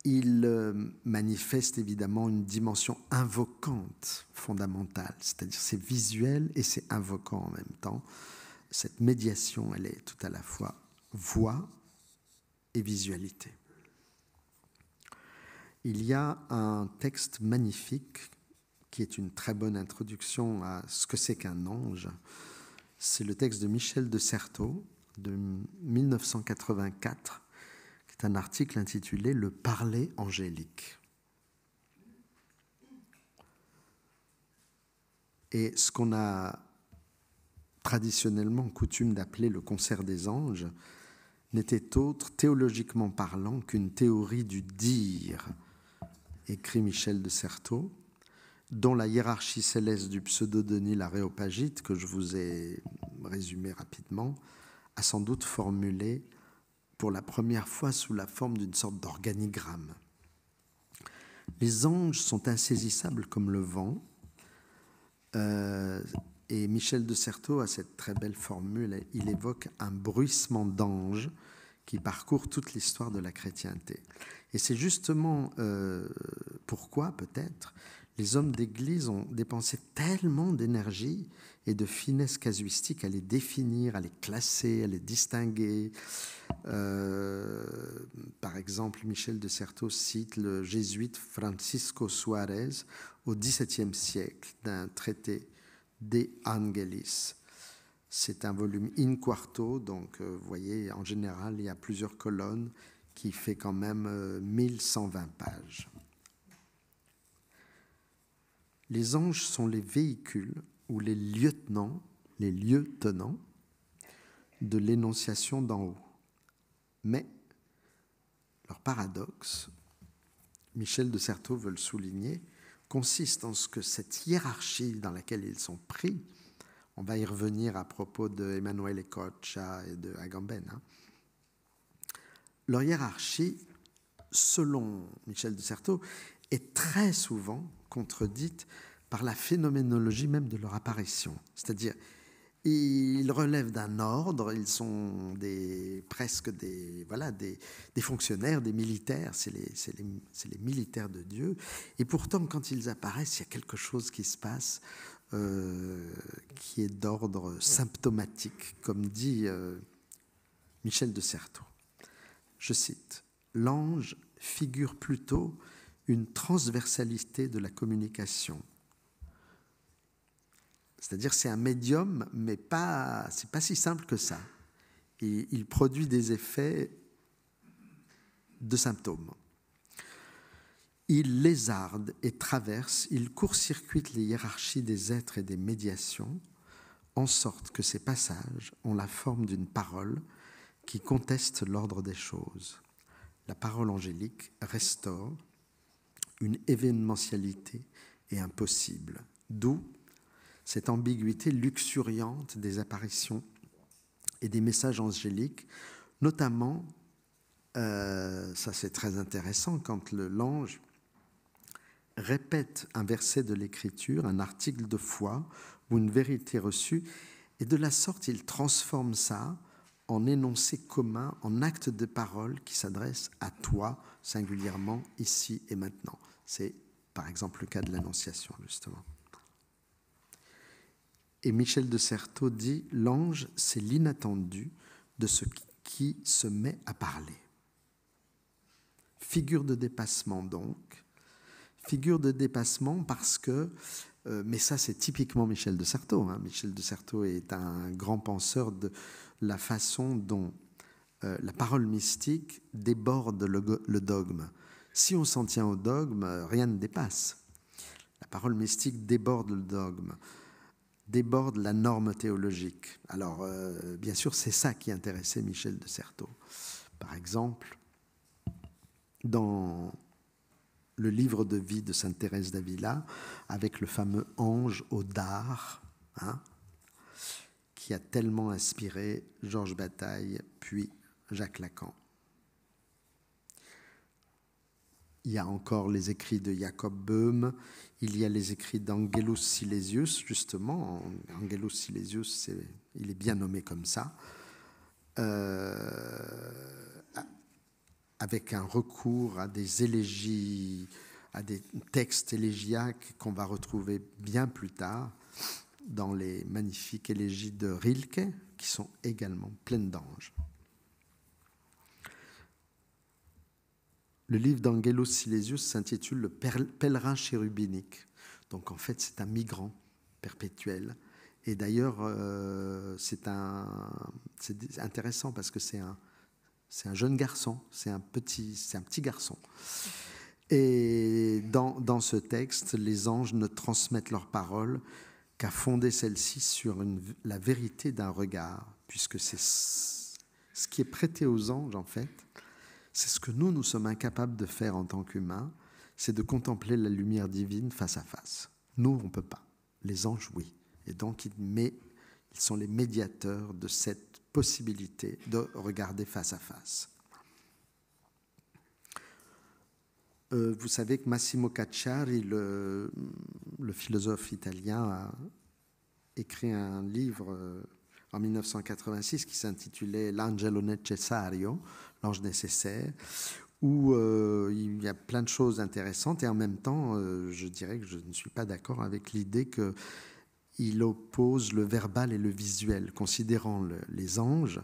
Ils manifestent évidemment une dimension invocante fondamentale, c'est-à-dire c'est visuel et c'est invocant en même temps. Cette médiation, elle est tout à la fois voix et visualité. il y a un texte magnifique qui est une très bonne introduction à ce que c'est qu'un ange. C'est le texte de Michel de Certeau de 1984, qui est un article intitulé « Le parler angélique ». Et ce qu'on a traditionnellement coutume d'appeler le concert des anges n'était autre, théologiquement parlant, qu'une théorie du dire, écrit Michel de Certeau, dont la hiérarchie céleste du pseudo-Denis l'Aréopagite, que je vous ai résumé rapidement, a sans doute formulé pour la première fois sous la forme d'une sorte d'organigramme. Les anges sont insaisissables comme le vent, et Michel de Certeau a cette très belle formule, il évoque un bruissement d'anges qui parcourt toute l'histoire de la chrétienté. Et c'est justement pourquoi, peut-être, les hommes d'Église ont dépensé tellement d'énergie et de finesse casuistique à les définir, à les classer, à les distinguer. Par exemple, Michel de Certeau cite le jésuite Francisco Suarez au XVIIe siècle d'un traité De Angelis. C'est un volume in quarto, donc vous voyez, en général, il y a plusieurs colonnes qui fait quand même 1120 pages. Les anges sont les véhicules ou les lieutenants de l'énonciation d'en haut. Mais leur paradoxe, Michel de Certeau veut le souligner, consiste en ce que cette hiérarchie dans laquelle ils sont pris, on va y revenir à propos de Emanuele Coccia et de Agamben, leur hiérarchie, selon Michel de Certeau, est très souvent contredite par la phénoménologie même de leur apparition. C'est-à-dire, ils relèvent d'un ordre, ils sont presque des fonctionnaires, des militaires, c'est les militaires de Dieu. Et pourtant, quand ils apparaissent, il y a quelque chose qui se passe qui est d'ordre symptomatique, comme dit Michel de Certeau. Je cite, « L'ange figure plutôt une transversalité de la communication. » C'est-à-dire c'est un médium, mais c'est pas si simple que ça. Et il produit des effets de symptômes. Il lézarde et traverse, il court-circuite les hiérarchies des êtres et des médiations, en sorte que ces passages ont la forme d'une parole qui conteste l'ordre des choses. La parole angélique restaure une événementialité et un possible, d'où cette ambiguïté luxuriante des apparitions et des messages angéliques, notamment, ça c'est très intéressant, quand l'ange répète un verset de l'Écriture, un article de foi ou une vérité reçue, et de la sorte il transforme ça en énoncé commun, en acte de parole qui s'adresse à toi singulièrement, ici et maintenant. C'est par exemple le cas de l'Annonciation, justement. Et Michel de Certeau dit « L'ange, c'est l'inattendu de ce qui se met à parler. » Figure de dépassement donc, figure de dépassement parce que, mais ça c'est typiquement Michel de Certeau, Michel de Certeau est un grand penseur de la façon dont la parole mystique déborde le dogme. Si on s'en tient au dogme, rien ne dépasse. La parole mystique déborde le dogme, déborde la norme théologique. Alors, bien sûr, c'est ça qui intéressait Michel de Certeau. Par exemple, dans le livre de vie de sainte Thérèse d'Avila, avec le fameux ange au dard, qui a tellement inspiré Georges Bataille, puis Jacques Lacan. Il y a encore les écrits de Jacob Böhme, il y a les écrits d'Angelus Silesius, justement. Angelus Silesius, il est bien nommé comme ça, avec un recours à des élégies, à des textes élégiaques qu'on va retrouver bien plus tard dans les magnifiques élégies de Rilke, qui sont également pleines d'anges. Le livre d'Angelos Silesius s'intitule « Le pèlerin chérubinique ». Donc en fait, c'est un migrant perpétuel. Et d'ailleurs, c'est intéressant parce que c'est un jeune garçon, c'est un petit garçon. Et dans ce texte, les anges ne transmettent leurs paroles qu'à fonder celle-ci sur la vérité d'un regard, puisque c'est ce qui est prêté aux anges, en fait. C'est ce que nous sommes incapables de faire en tant qu'humains, c'est de contempler la lumière divine face à face. Nous, on ne peut pas. Les anges, oui. Et donc, ils sont les médiateurs de cette possibilité de regarder face à face. Vous savez que Massimo Cacciari, le philosophe italien, a écrit un livre en 1986 qui s'intitulait L'Angelo Necessario, l'ange nécessaire, où il y a plein de choses intéressantes et en même temps, je dirais que je ne suis pas d'accord avec l'idée qu'il oppose le verbal et le visuel, considérant les anges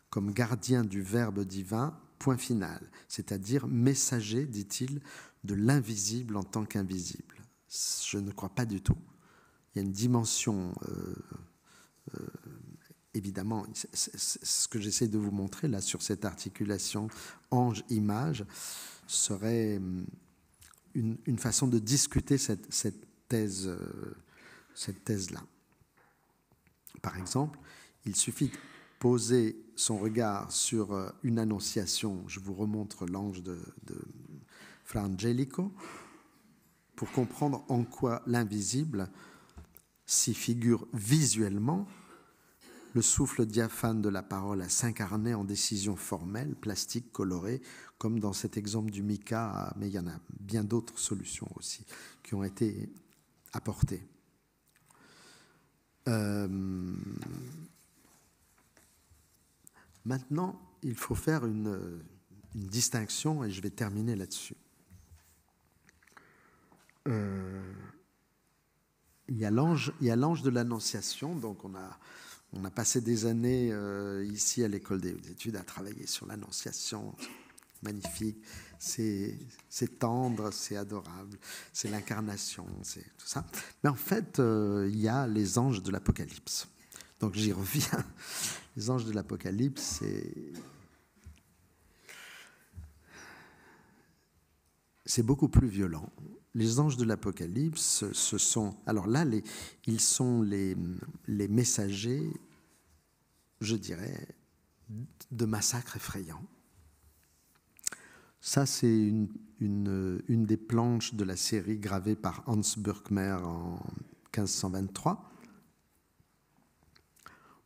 comme gardiens du verbe divin, point final, c'est-à-dire messager, dit-il, de l'invisible en tant qu'invisible. Je ne crois pas du tout. Il y a une dimension, évidemment, ce que j'essaie de vous montrer là sur cette articulation ange-image serait une façon de discuter cette thèse-là. Par exemple, il suffit de poser son regard sur une annonciation, je vous remontre l'ange de Fra Angelico, pour comprendre en quoi l'invisible s'y figure visuellement. Le souffle diaphane de la parole à s'incarner en décision formelle, plastique, colorée, comme dans cet exemple du mica, mais il y en a bien d'autres solutions aussi qui ont été apportées. Maintenant, il faut faire une distinction et je vais terminer là-dessus. Il y a l'ange de l'Annonciation, donc on a passé des années ici à l'École des études à travailler sur l'Annonciation. Magnifique, c'est tendre, c'est adorable, c'est l'incarnation, c'est tout ça. Mais en fait, il y a les anges de l'Apocalypse. Donc j'y reviens. Les anges de l'Apocalypse, c'est beaucoup plus violent. Les anges de l'Apocalypse, ce sont... Alors là, ils sont les messagers, je dirais, de massacres effrayants. Ça, c'est une des planches de la série gravée par Hans Burkmer en 1523.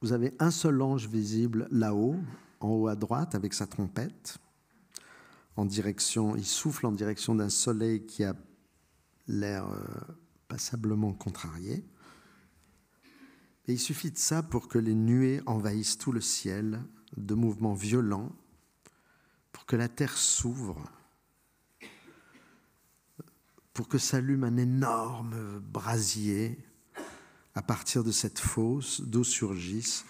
Vous avez un seul ange visible là-haut, en haut à droite, avec sa trompette. Il souffle en direction d'un soleil qui a l'air passablement contrarié. Et il suffit de ça pour que les nuées envahissent tout le ciel, de mouvements violents, pour que la terre s'ouvre, pour que s'allume un énorme brasier à partir de cette fosse, d'où surgissent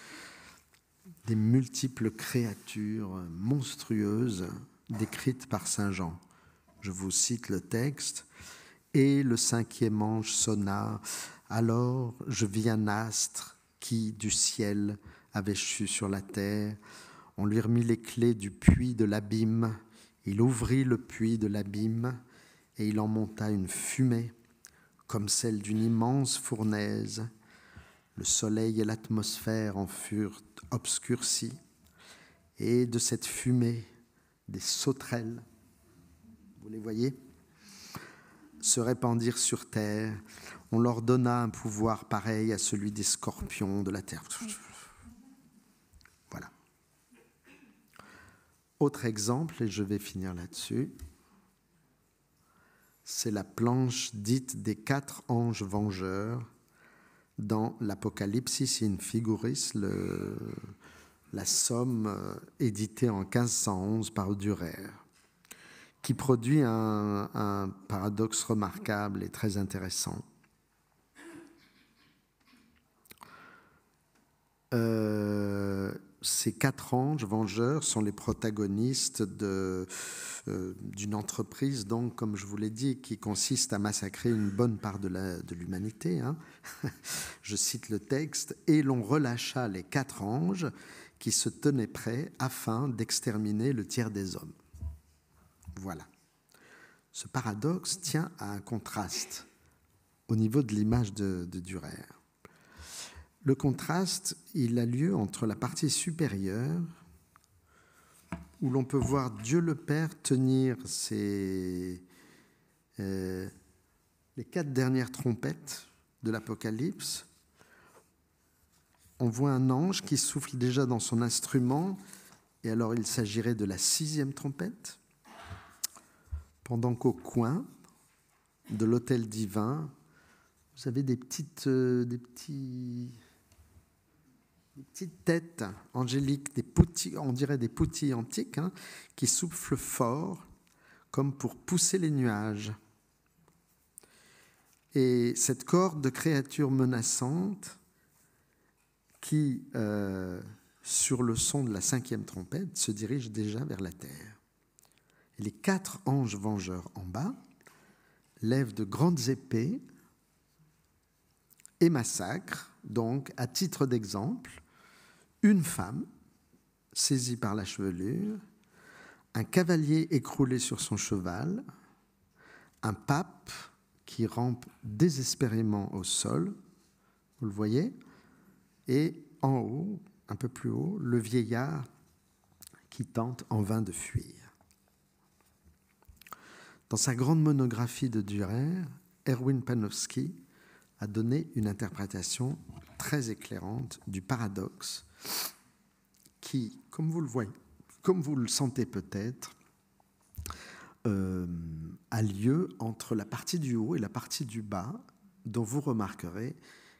des multiples créatures monstrueuses décrites par saint Jean. Je vous cite le texte. « Et le cinquième ange sonna, alors je vis un astre qui, du ciel, avait chu sur la terre. On lui remit les clés du puits de l'abîme. Il ouvrit le puits de l'abîme et il en monta une fumée comme celle d'une immense fournaise. Le soleil et l'atmosphère en furent obscurcis et de cette fumée, des sauterelles, vous les voyez, se répandirent sur terre. On leur donna un pouvoir pareil à celui des scorpions de la terre. » Voilà. Autre exemple, et je vais finir là-dessus, c'est la planche dite des 4 anges vengeurs dans l'Apocalypsis in Figuris, la somme éditée en 1511 par Dürer, qui produit un paradoxe remarquable et très intéressant. ces 4 anges vengeurs sont les protagonistes d'une entreprise, donc, comme je vous l'ai dit, qui consiste à massacrer une bonne part de l'humanité. Hein. Je cite le texte. « Et l'on relâcha les 4 anges qui se tenaient prêts afin d'exterminer le tiers des hommes. » Voilà. Ce paradoxe tient à un contraste au niveau de l'image de Dürer. Le contraste, il a lieu entre la partie supérieure, où l'on peut voir Dieu le Père tenir les 4 dernières trompettes de l'Apocalypse. On voit un ange qui souffle déjà dans son instrument, et alors il s'agirait de la 6e trompette, pendant qu'au coin de l'autel divin, vous avez des petites têtes angéliques, on dirait des poutilles antiques, hein, qui soufflent fort, comme pour pousser les nuages. Et cette corde de créatures menaçantes qui, sur le son de la 5e trompette, se dirige déjà vers la terre. Et les 4 anges vengeurs en bas lèvent de grandes épées et massacrent, donc, à titre d'exemple, une femme saisie par la chevelure, un cavalier écroulé sur son cheval, un pape qui rampe désespérément au sol, vous le voyez, et en haut, un peu plus haut, le vieillard qui tente en vain de fuir. Dans sa grande monographie de Dürer, Erwin Panofsky a donné une interprétation très éclairante du paradoxe qui, comme vous le voyez, comme vous le sentez peut-être, a lieu entre la partie du haut et la partie du bas, dont vous remarquerez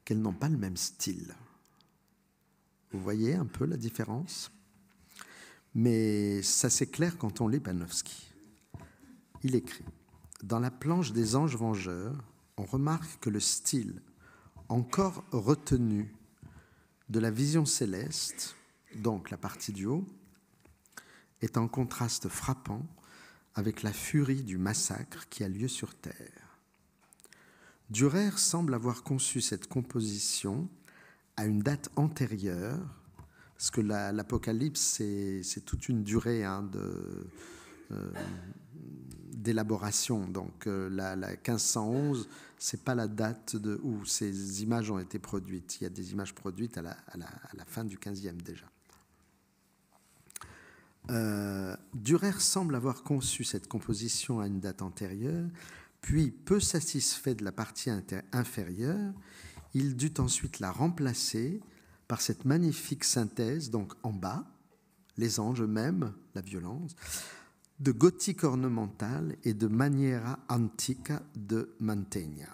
qu'elles n'ont pas le même style. Vous voyez un peu la différence? Mais ça s'éclaire quand on lit Panofsky. Il écrit « Dans la planche des anges vengeurs, on remarque que le style encore retenu de la vision céleste, donc la partie du haut, est en contraste frappant avec la furie du massacre qui a lieu sur Terre. Dürer semble avoir conçu cette composition à une date antérieure, parce que l'Apocalypse, c'est toute une durée d'élaboration. Donc la 1511, ce n'est pas la date où ces images ont été produites. Il y a des images produites à la fin du 15e déjà. Dürer semble avoir conçu cette composition à une date antérieure, puis, peu satisfait de la partie inférieure, il dut ensuite la remplacer par cette magnifique synthèse, donc en bas, les anges eux-mêmes, la violence, de gothique ornementale et de maniera antica de Mantegna.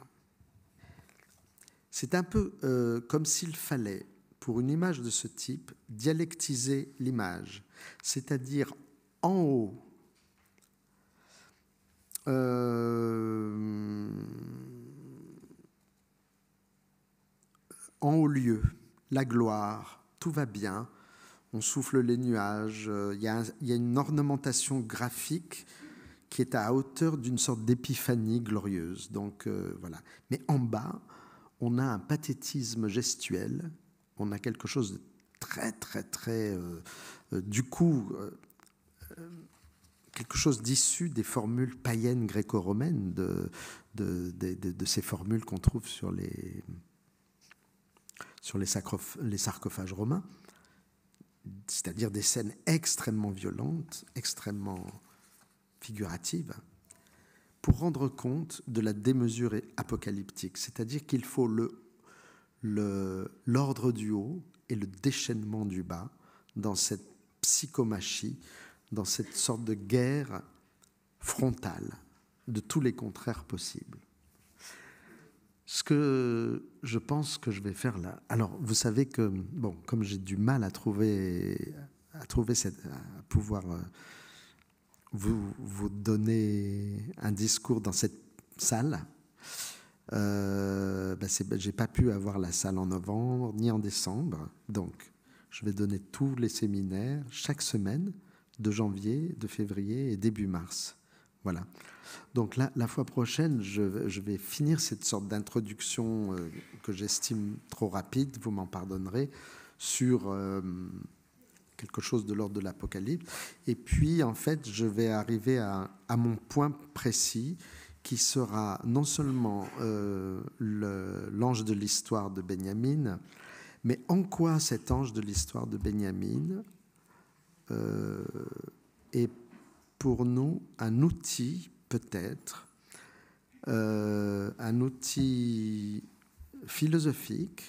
C'est un peu comme s'il fallait, pour une image de ce type, dialectiser l'image, c'est-à-dire en haut, en haut lieu, la gloire, tout va bien, on souffle les nuages, il y a une ornementation graphique qui est à hauteur d'une sorte d'épiphanie glorieuse. Donc voilà. Mais en bas, on a un pathétisme gestuel, on a quelque chose de très, très, très, du coup, quelque chose d'issu des formules païennes gréco-romaines, de ces formules qu'on trouve sur les sarcophages romains, c'est-à-dire des scènes extrêmement violentes, extrêmement figuratives, pour rendre compte de la démesure apocalyptique, c'est-à-dire qu'il faut l'ordre du haut et le déchaînement du bas dans cette psychomachie, dans cette sorte de guerre frontale de tous les contraires possibles. Ce que je pense que je vais faire là, alors vous savez que, bon, comme j'ai du mal à pouvoir vous donner un discours dans cette salle, j'ai pas pu avoir la salle en novembre ni en décembre, donc Je vais donner tous les séminaires chaque semaine de janvier, de février et début mars. Voilà. Donc là, la fois prochaine, je vais finir cette sorte d'introduction que j'estime trop rapide, vous m'en pardonnerez, sur quelque chose de l'ordre de l'Apocalypse. Et puis, en fait, je vais arriver à mon point précis, qui sera non seulement l'ange de l'histoire de Benjamin, mais en quoi cet ange de l'histoire de Benjamin est pour nous un outil, peut-être, un outil philosophique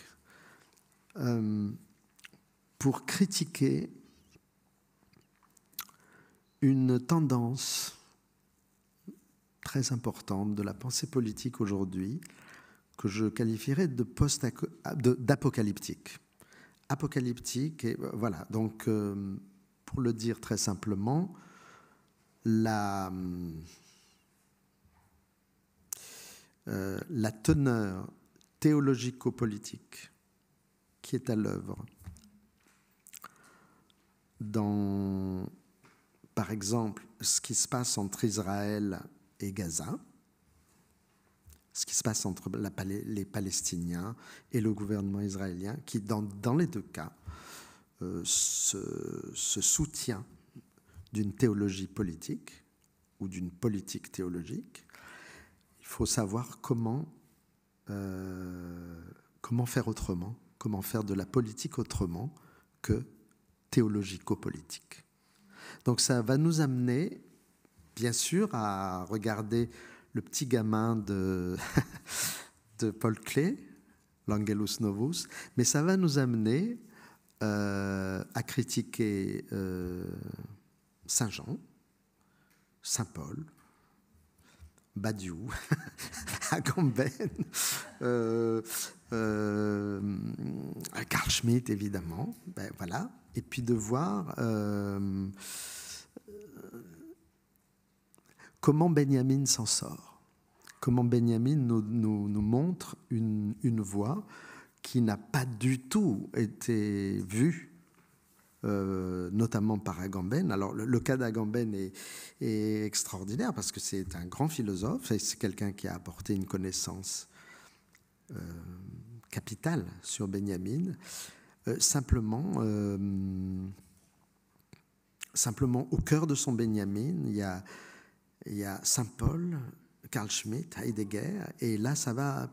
pour critiquer une tendance très importante de la pensée politique aujourd'hui, que je qualifierais d'apocalyptique. Apocalyptique, et voilà. Donc, pour le dire très simplement, la teneur théologico-politique qui est à l'œuvre dans, par exemple, ce qui se passe entre Israël et Gaza, ce qui se passe entre les Palestiniens et le gouvernement israélien, qui, dans les deux cas, se soutient d'une théologie politique ou d'une politique théologique. Il faut savoir comment faire autrement, comment faire de la politique autrement que théologico-politique. Donc ça va nous amener, bien sûr, à regarder le petit gamin de Paul Klee, l'Angelus Novus, mais ça va nous amener à critiquer Saint Jean, Saint Paul, Badiou, Agamben, Carl Schmitt, évidemment, ben voilà, et puis de voir comment Benjamin s'en sort, comment Benjamin nous montre une voie qui n'a pas du tout été vue, notamment par Agamben. Alors le cas d'Agamben est extraordinaire parce que c'est un grand philosophe, c'est quelqu'un qui a apporté une connaissance capitale sur Benjamin. Simplement, au cœur de son Benjamin, il y a Saint Paul, Carl Schmitt, Heidegger, et là, ça va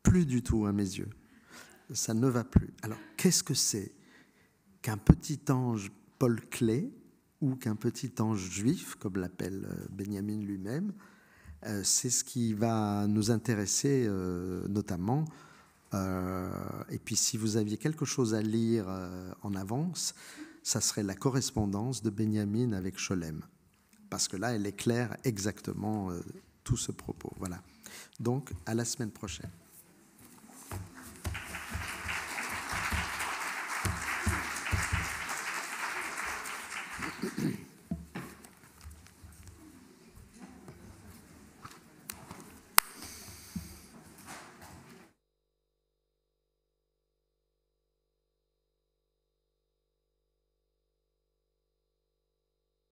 plus du tout à mes yeux. Ça ne va plus. Alors, qu'est-ce que c'est qu'un petit ange Paul Klee ou qu'un petit ange juif, comme l'appelle Benjamin lui-même? C'est ce qui va nous intéresser notamment. Et puis, si vous aviez quelque chose à lire en avance, ça serait la correspondance de Benjamin avec Scholem. Parce que là, elle éclaire exactement tout ce propos. Voilà. Donc, à la semaine prochaine.